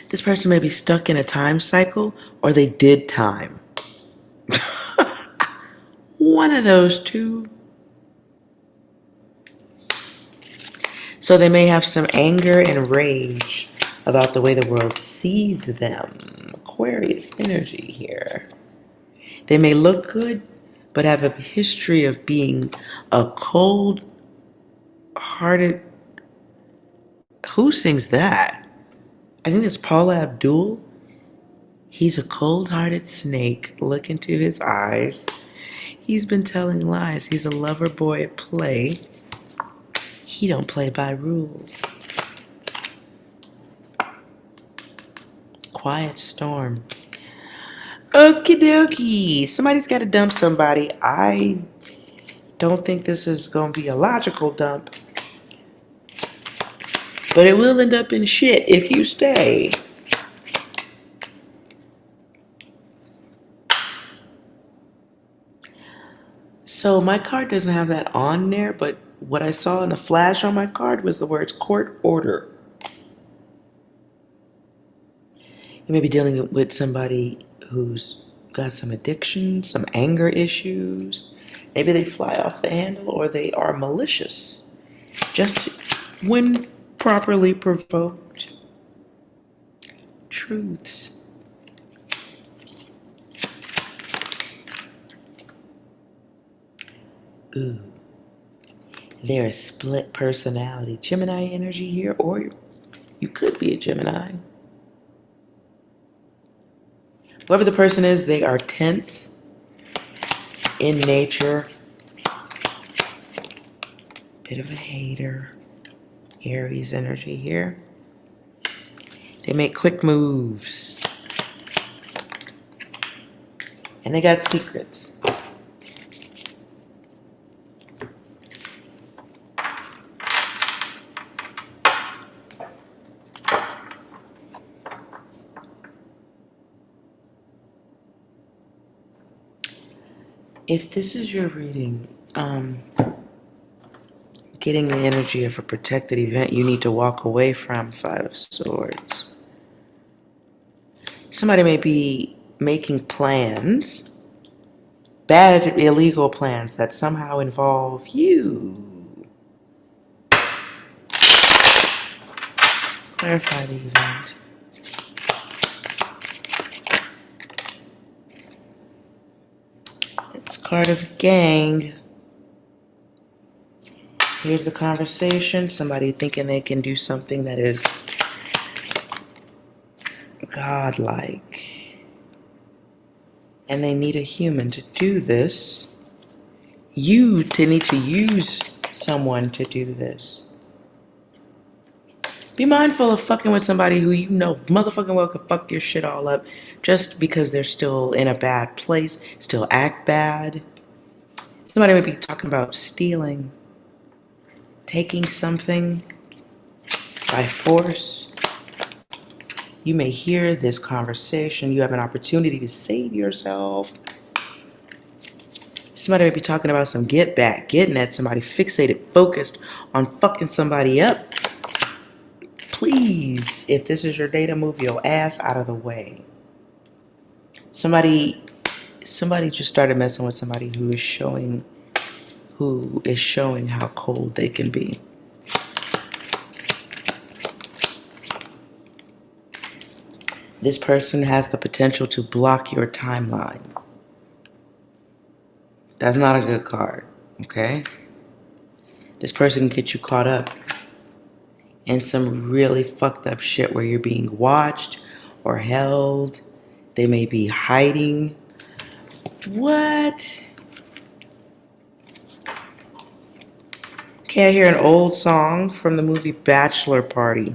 Speaker 1: This person may be stuck in a time cycle, or they did time. One of those two. So they may have some anger and rage about the way the world sees them. Aquarius energy here. They may look good, but have a history of being a cold-hearted... Who sings that? I think it's Paula Abdul. He's a cold-hearted snake. Look into his eyes. He's been telling lies. He's a lover boy at play. He don't play by rules. Quiet storm. Okie dokie. Somebody's got to dump somebody. I don't think this is going to be a logical dump. But it will end up in shit if you stay. So my card doesn't have that on there, but what I saw in the flash on my card was the words court order. You may be dealing with somebody who's got some addiction, some anger issues. Maybe they fly off the handle, or they are malicious. Just when properly provoked. Truths. Ooh. They're a split personality. Gemini energy here, or you could be a Gemini. Whoever the person is, they are tense in nature. Bit of a hater. Aries energy here. They make quick moves. And they got secrets. If this is your reading, getting the energy of a protected event you need to walk away from, Five of Swords. Somebody may be making plans, bad illegal plans that somehow involve you. Clarify the event. It's card of gang. Here's the conversation. Somebody thinking they can do something that is godlike. And they need a human to do this. You need to use someone to do this. Be mindful of fucking with somebody who you know motherfucking well could fuck your shit all up just because they're still in a bad place, still act bad. Somebody might be talking about stealing, taking something by force. You may hear this conversation. You have an opportunity to save yourself. Somebody might be talking about some get back, getting at somebody, fixated, focused on fucking somebody up. Please, if this is your data, move your ass out of the way. Somebody just started messing with somebody who is showing how cold they can be. This person has the potential to block your timeline. That's not a good card, okay? This person can get you caught up in some really fucked up shit where you're being watched or held. They may be hiding. What? Okay, I hear an old song from the movie Bachelor Party.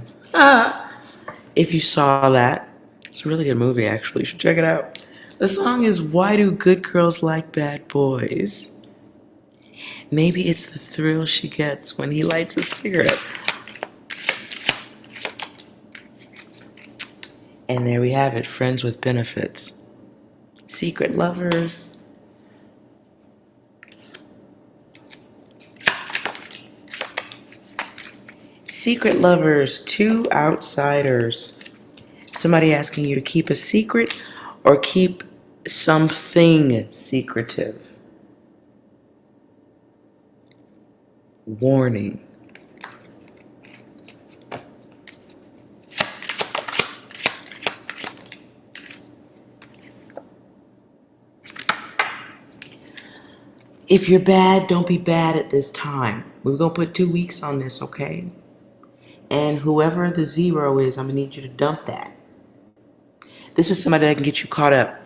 Speaker 1: If you saw that, it's a really good movie actually. You should check it out. The song is Why Do Good Girls Like Bad Boys? Maybe it's the thrill she gets when he lights a cigarette. And there we have it, friends with benefits. Secret lovers. Secret lovers, two outsiders. Somebody asking you to keep a secret or keep something secretive. Warning. If you're bad, don't be bad at this time. We're going to put 2 weeks on this, okay? And whoever the zero is, I'm going to need you to dump that. This is somebody that can get you caught up.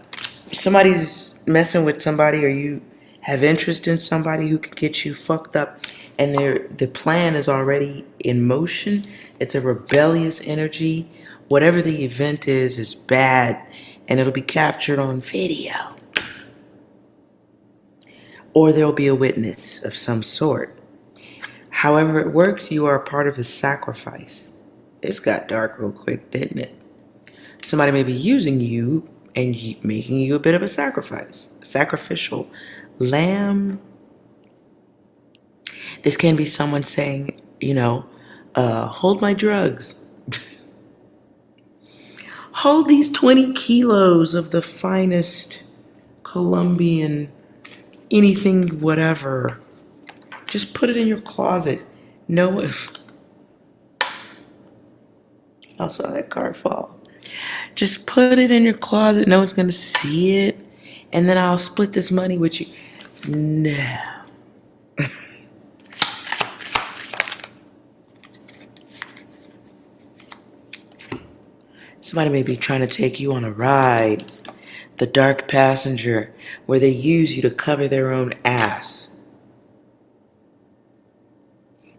Speaker 1: Somebody's messing with somebody or you have interest in somebody who can get you fucked up and the plan is already in motion. It's a rebellious energy. Whatever the event is bad and it'll be captured on video. Or there'll be a witness of some sort. However it works, you are a part of the sacrifice. This got dark real quick, didn't it? Somebody may be using you and making you a bit of a sacrifice. Sacrificial lamb. This can be someone saying, hold my drugs. Hold these 20 kilos of the finest Colombian anything, whatever. Just put it in your closet. No. I saw that card fall. Just put it in your closet. No one's going to see it. And then I'll split this money with you. No. Somebody may be trying to take you on a ride. The dark passenger, where they use you to cover their own ass.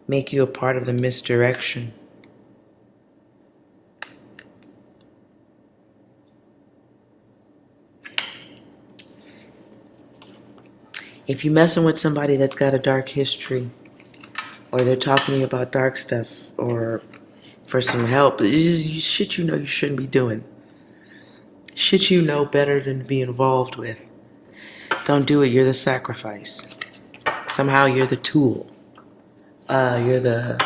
Speaker 1: Make you a part of the misdirection. If you're messing with somebody that's got a dark history, or they're talking to you about dark stuff, or for some help, it's just shit you know you shouldn't be doing. Shit you know better than to be involved with. Don't do it, you're the sacrifice. Somehow you're the tool. You're the...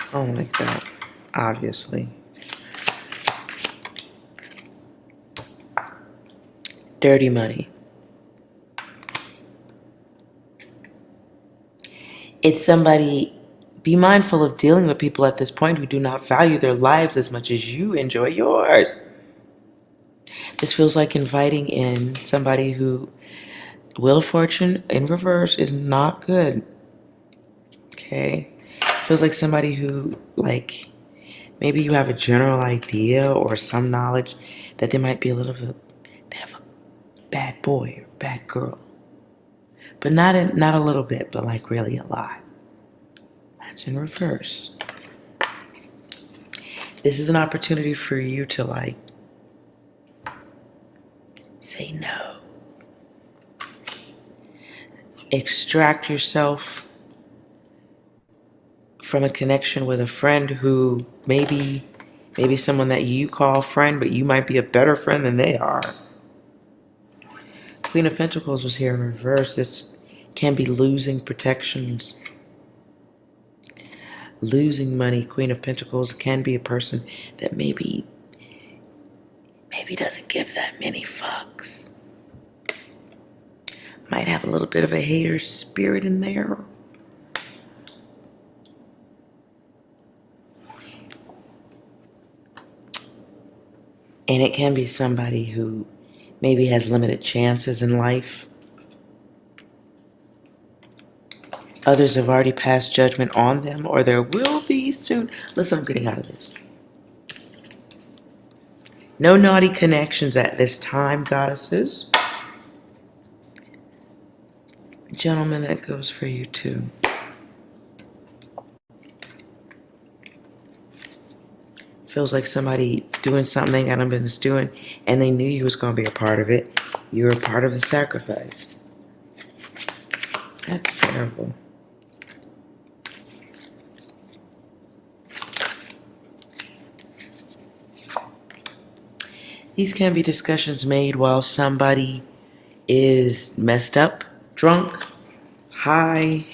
Speaker 1: I don't like that, obviously. Dirty money. It's somebody... Be mindful of dealing with people at this point who do not value their lives as much as you enjoy yours. This feels like inviting in somebody who... Wheel of Fortune in reverse is not good. Okay? Feels like somebody who, like, maybe you have a general idea or some knowledge that they might be a little bit of a bad boy or bad girl. But not a little bit, but like really a lot. That's in reverse. This is an opportunity for you to, like, say no. Extract yourself from a connection with a friend who maybe someone that you call friend, but you might be a better friend than they are. Queen of Pentacles was here in reverse. This can be losing protections. Losing money. Queen of Pentacles can be a person that maybe doesn't give that many fucks. Might have a little bit of a hater spirit in there. And it can be somebody who maybe has limited chances in life. Others have already passed judgment on them, or there will be soon. Listen, I'm getting out of this. No naughty connections at this time, goddesses. Gentlemen, that goes for you too. Feels like somebody doing something they hadn't been doing, and they knew you was going to be a part of it. You were a part of the sacrifice. That's terrible. These can be discussions made while somebody is messed up, drunk, high.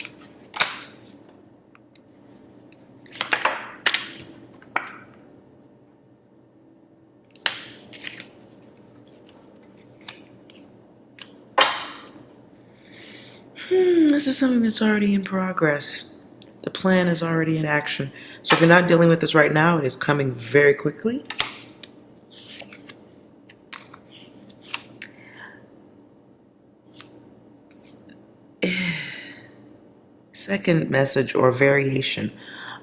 Speaker 1: This is something that's already in progress. The plan is already in action. So if you're not dealing with this right now, it is coming very quickly. Second message or variation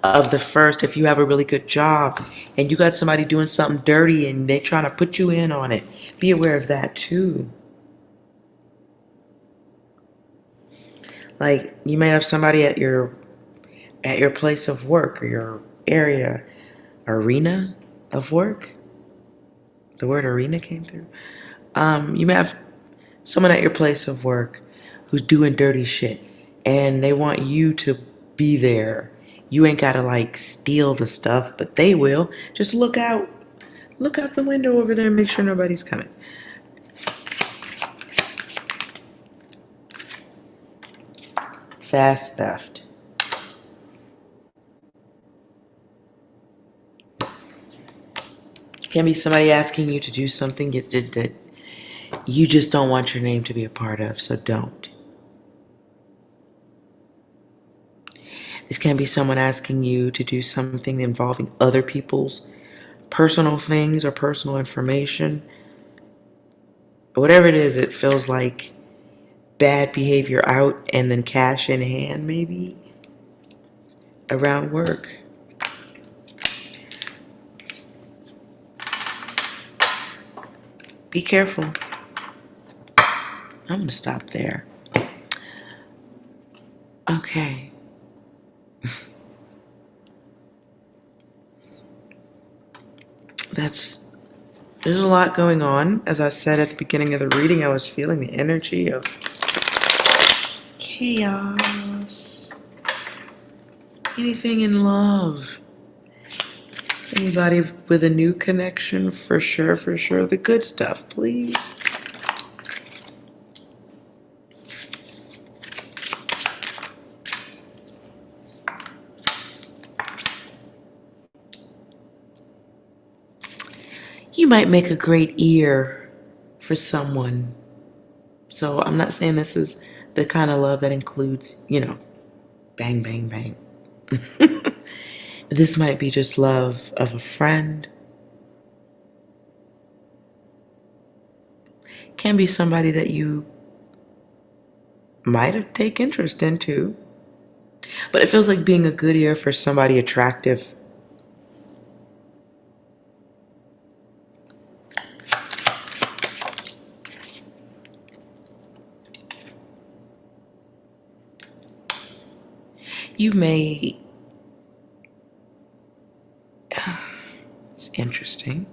Speaker 1: of the first, if you have a really good job and you got somebody doing something dirty and they trying to put you in on it, be aware of that too. Like, you may have somebody at your place of work or your arena of work. The word arena came through. You may have someone at your place of work who's doing dirty shit, and they want you to be there. You ain't gotta, like, steal the stuff, but they will. Just look out the window over there and make sure nobody's coming. Fast theft. Can be somebody asking you to do something that you just don't want your name to be a part of, so don't. This can be someone asking you to do something involving other people's personal things or personal information. Whatever it is, it feels like bad behavior out and then cash in hand, maybe, around work. Be careful. I'm going to stop there. Okay. There's a lot going on. As I said at the beginning of the reading, I was feeling the energy of chaos. Anything in love. Anybody with a new connection, for sure, for sure. The good stuff, please. You might make a great ear for someone. So I'm not saying this is the kind of love that includes, bang, bang, bang. This might be just love of a friend. Can be somebody that you might have taken interest into. But it feels like being a good ear for somebody attractive. You may... It's interesting.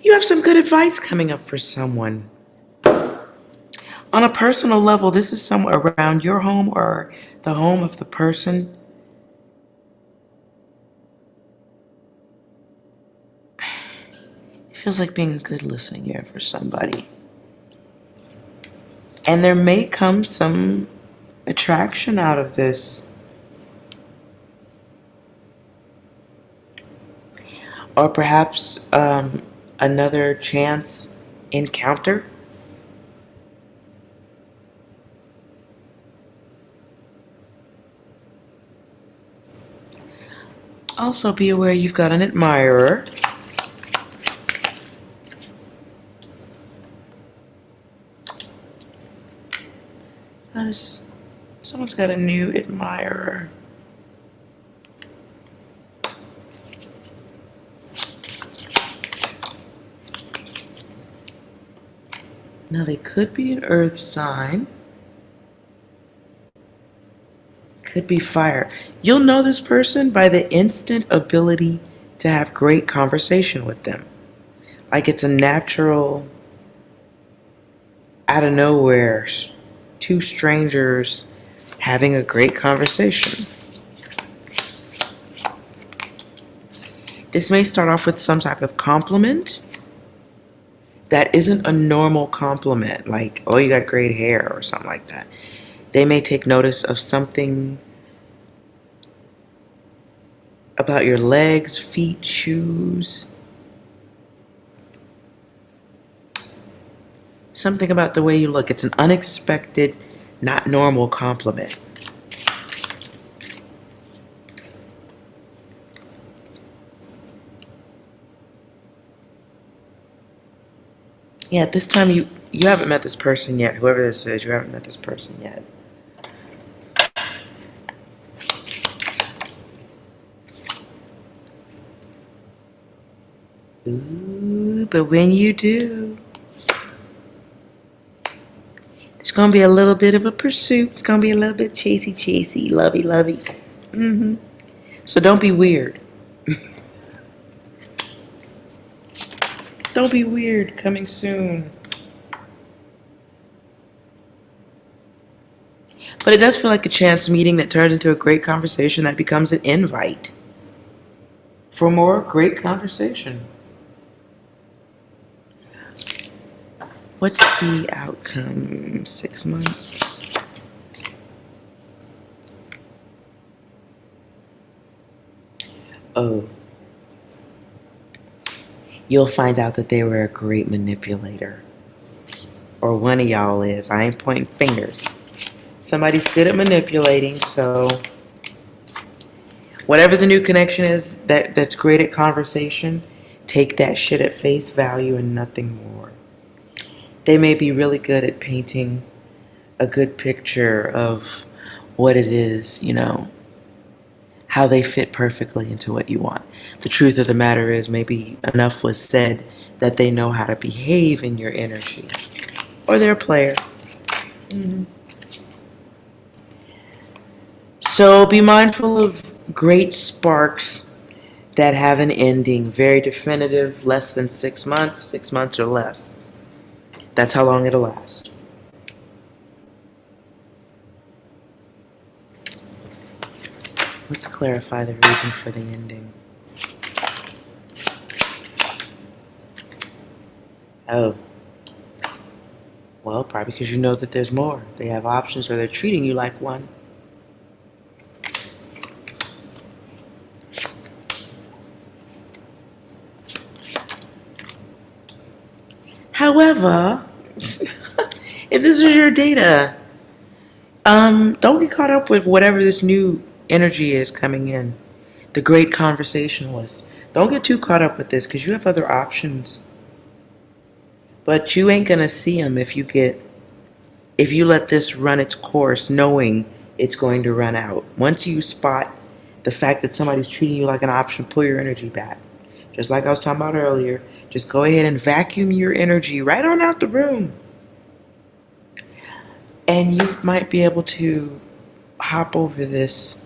Speaker 1: You have some good advice coming up for someone. On a personal level, this is somewhere around your home or the home of the person. It feels like being a good listening ear for somebody. And there may come some attraction out of this. Or perhaps another chance encounter. Also be aware you've got an admirer. Someone's got a new admirer. Now they could be an earth sign. Could be fire. You'll know this person by the instant ability to have great conversation with them. Like it's a natural, out of nowhere, two strangers having a great conversation. This may start off with some type of compliment that isn't a normal compliment, like, oh, you got great hair or something like that. They may take notice of something about your legs, feet, shoes. Something about the way you look. It's an unexpected, not normal compliment. Yeah, at this time you haven't met this person yet. Whoever this is, you haven't met this person yet. Ooh, but when you do, there's going to be a little bit of a pursuit. It's going to be a little bit chasey, lovey. So don't be weird. Don't be weird. Coming soon. But it does feel like a chance meeting that turns into a great conversation that becomes an invite for more great conversation. What's the outcome? 6 months. Oh. You'll find out that they were a great manipulator. Or one of y'all is. I ain't pointing fingers. Somebody's good at manipulating, so whatever the new connection is that's great at conversation, take that shit at face value and nothing more. They may be really good at painting a good picture of what it is, how they fit perfectly into what you want. The truth of the matter is, maybe enough was said that they know how to behave in your energy, or they're a player. So be mindful of great sparks that have an ending, very definitive, less than 6 months or less. That's how long it'll last. Let's clarify the reason for the ending. Oh. Well, probably because you know that there's more. They have options, or they're treating you like one. However, if this is your data, don't get caught up with whatever this new energy is coming in. The great conversationalist. Don't get too caught up with this, because you have other options. But you ain't gonna see them if you let this run its course, knowing it's going to run out. Once you spot the fact that somebody's treating you like an option, pull your energy back. Just like I was talking about earlier, just go ahead and vacuum your energy right on out the room. And you might be able to hop over this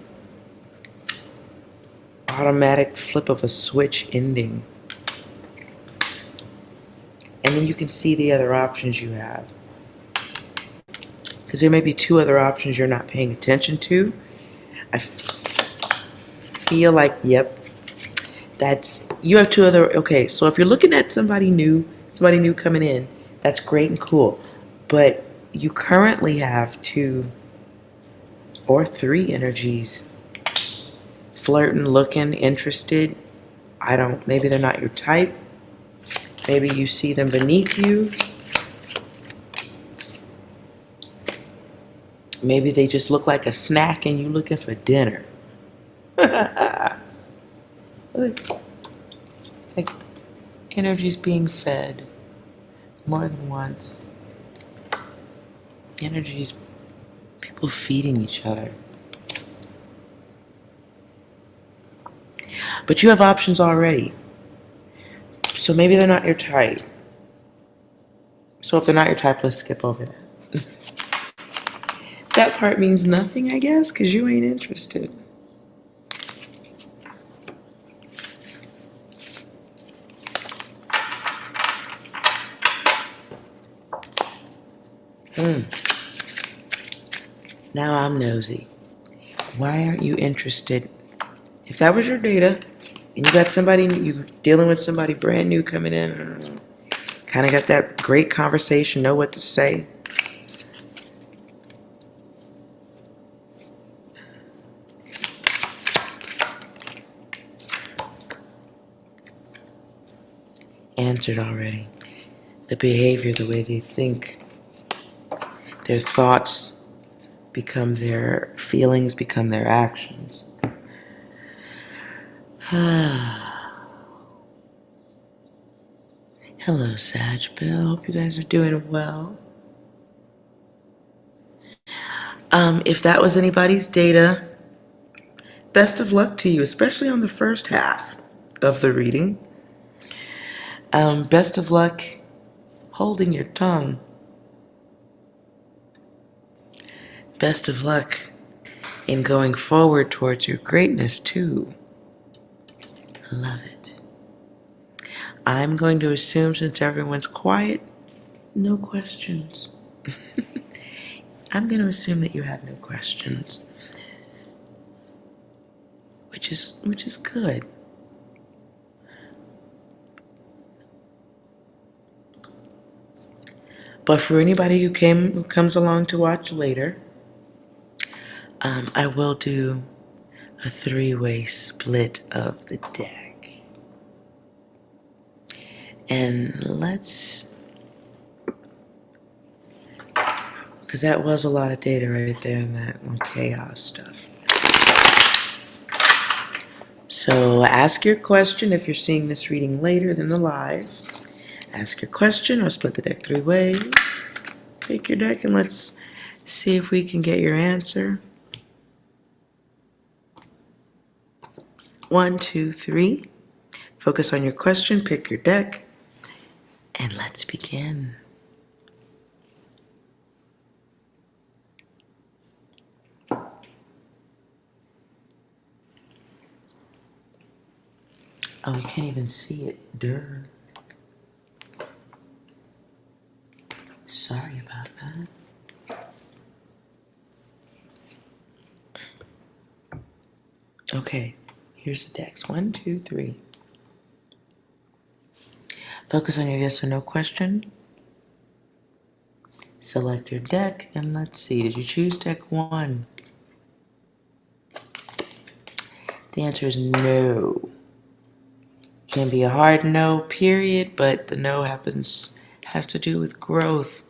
Speaker 1: automatic flip of a switch ending. And then you can see the other options you have. Because there may be 2 other options you're not paying attention to. I feel like, yep, you have 2 other, okay, so if you're looking at somebody new coming in, that's great and cool. But you currently have 2 or 3 energies flirting, looking, interested. Maybe they're not your type. Maybe you see them beneath you. Maybe they just look like a snack and you're looking for dinner. Like energy's being fed more than once. Energy's people feeding each other. But you have options already. So maybe they're not your type. So if they're not your type, let's skip over that. That part means nothing, I guess, because you ain't interested. Now I'm nosy. Why aren't you interested? If that was your data, and you got somebody, you dealing with somebody brand new coming in, kind of got that great conversation, know what to say. Answered already. The behavior, the way they think, their thoughts become their feelings, become their actions. Hello, Sag Bill. Hope you guys are doing well. If that was anybody's data, best of luck to you, especially on the first half of the reading. Best of luck holding your tongue. Best of luck in going forward towards your greatness, too. Love it. I'm going to assume, since everyone's quiet, no questions. I'm going to assume that you have no questions, which is good. But for anybody who comes along to watch later, I will do a 3-way split of the deck. And because that was a lot of data right there in that chaos stuff. So ask your question if you're seeing this reading later than the live. Ask your question. I'll split the deck 3 ways. Pick your deck and let's see if we can get your answer. 1, 2, 3. Focus on your question, pick your deck, and let's begin. Oh, you can't even see it. Durr. Sorry about that. Okay, here's the decks. 1, 2, 3. Focus on your yes or no question. Select your deck, and let's see. Did you choose deck 1? The answer is no. Can be a hard no, period, but the no has to do with growth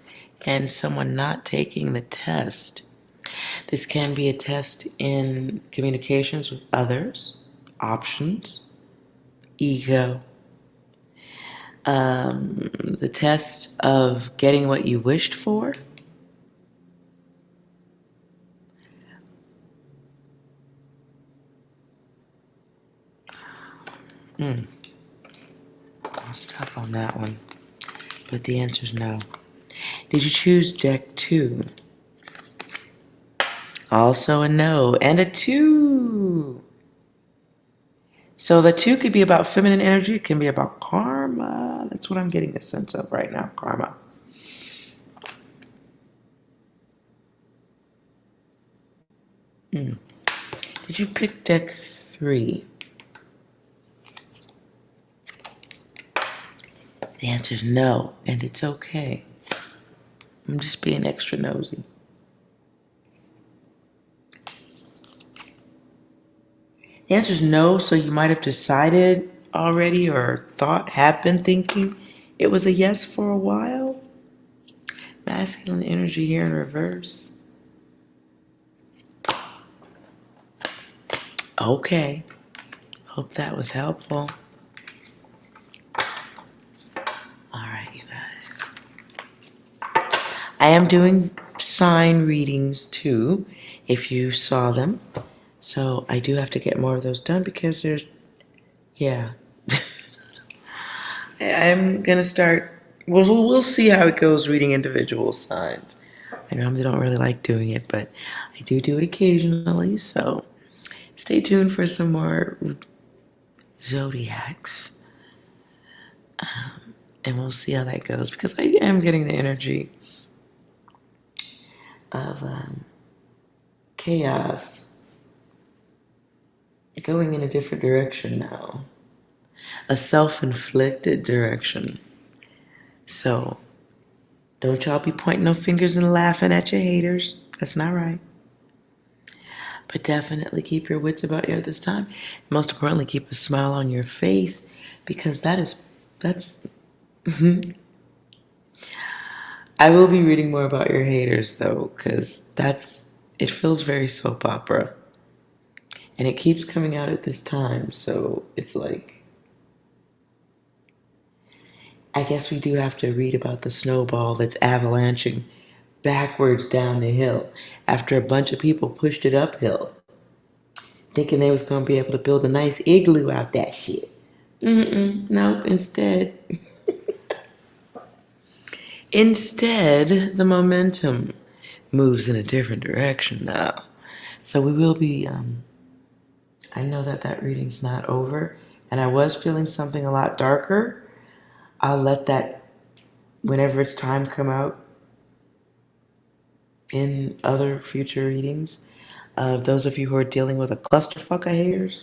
Speaker 1: and someone not taking the test. This can be a test in communications with others, options, ego, the test of getting what you wished for. I'll stop on that one. But the answer is no. Did you choose deck 2? Also a no. And a 2. So the 2 could be about feminine energy. It can be about karma. That's what I'm getting a sense of right now. Karma. Did you pick deck 3? The answer is no, and it's okay. I'm just being extra nosy. The answer is no, so you might have decided already or have been thinking it was a yes for a while. Masculine energy here in reverse. Okay. Hope that was helpful. Alright, you guys. I am doing sign readings too, if you saw them. So I do have to get more of those done because there's, yeah. I'm going to start, we'll see how it goes reading individual signs. I normally don't really like doing it, but I do it occasionally, so stay tuned for some more zodiacs. And we'll see how that goes because I am getting the energy of chaos going in a different direction now. A self-inflicted direction. So, don't y'all be pointing no fingers and laughing at your haters. That's not right. But definitely keep your wits about you at this time. Most importantly, keep a smile on your face because that's I will be reading more about your haters though, because it feels very soap opera. And it keeps coming out at this time, so it's like, I guess we do have to read about the snowball that's avalanching backwards down the hill after a bunch of people pushed it uphill, thinking they was going to be able to build a nice igloo out that shit. Nope, Instead, the momentum moves in a different direction now. So we will be, I know that reading's not over, and I was feeling something a lot darker. I'll let that, whenever it's time, come out in other future readings. Those of you who are dealing with a clusterfuck of haters,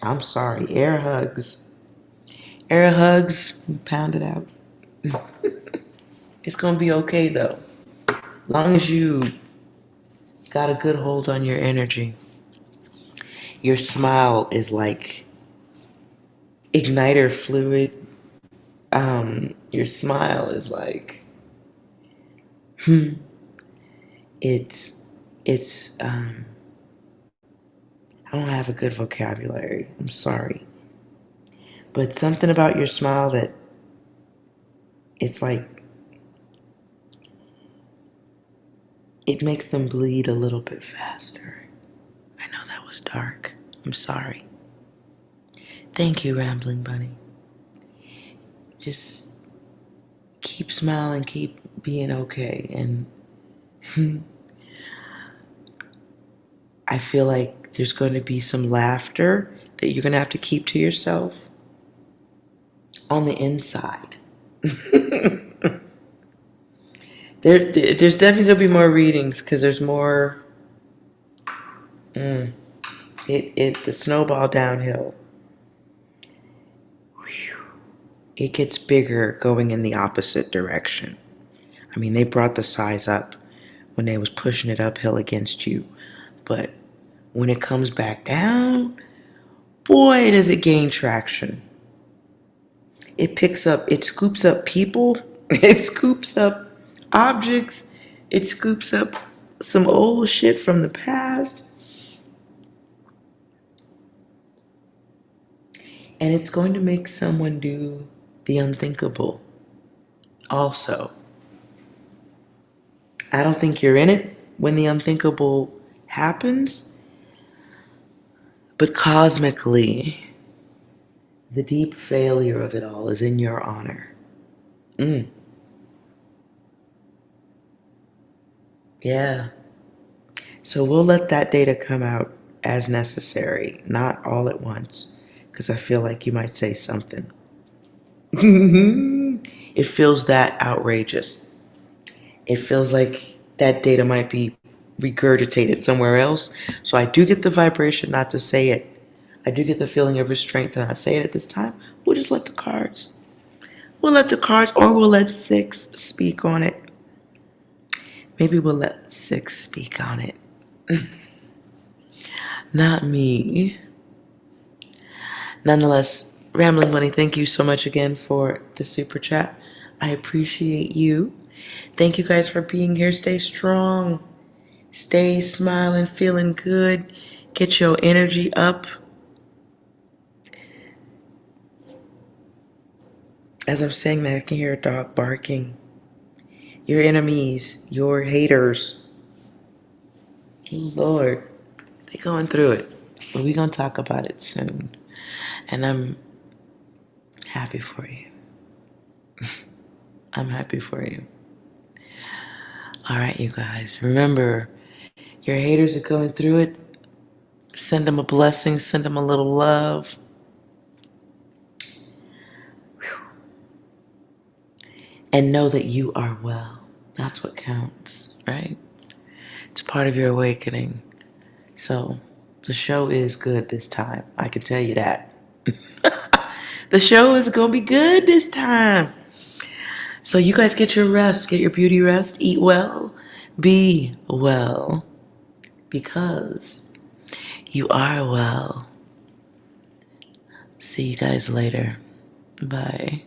Speaker 1: I'm sorry. Air hugs. Air hugs, pound it out. It's going to be okay, though. Long as you got a good hold on your energy. Your smile is like igniter fluid. Your smile is like, it's, I don't have a good vocabulary. I'm sorry. But something about your smile that it's like, it makes them bleed a little bit faster. I know that was dark. I'm sorry. Thank you, Rambling Bunny. Just keep smiling, keep being okay. And I feel like there's going to be some laughter that you're going to have to keep to yourself on the inside. There's definitely going to be more readings because there's more. The snowball downhill. It gets bigger going in the opposite direction. I mean, they brought the size up when they was pushing it uphill against you. But when it comes back down, boy, does it gain traction. It scoops up people, it scoops up objects, it scoops up some old shit from the past. And it's going to make someone do the unthinkable also. I don't think you're in it when the unthinkable happens, but cosmically, the deep failure of it all is in your honor. Yeah. So we'll let that data come out as necessary, not all at once, because I feel like you might say something. It feels that outrageous. It feels like that data might be regurgitated somewhere else. So I do get the vibration not to say it. I do get the feeling of restraint to not say it at this time. We'll just let the cards. We'll let the cards, or we'll let 6 speak on it. Maybe we'll let 6 speak on it. Not me. Nonetheless, Rambling Bunny, thank you so much again for the super chat. I appreciate you. Thank you guys for being here. Stay strong. Stay smiling, feeling good. Get your energy up. As I'm saying that, I can hear a dog barking. Your enemies, your haters. Lord, they're going through it. But we're going to talk about it soon. And I'm happy for you. I'm happy for you. All right, you guys. Remember, your haters are going through it. Send them a blessing. Send them a little love. And know that you are well. That's what counts, right? It's part of your awakening. So, the show is good this time. I can tell you that. The show is going to be good this time. So you guys get your rest. Get your beauty rest. Eat well. Be well. Because you are well. See you guys later. Bye.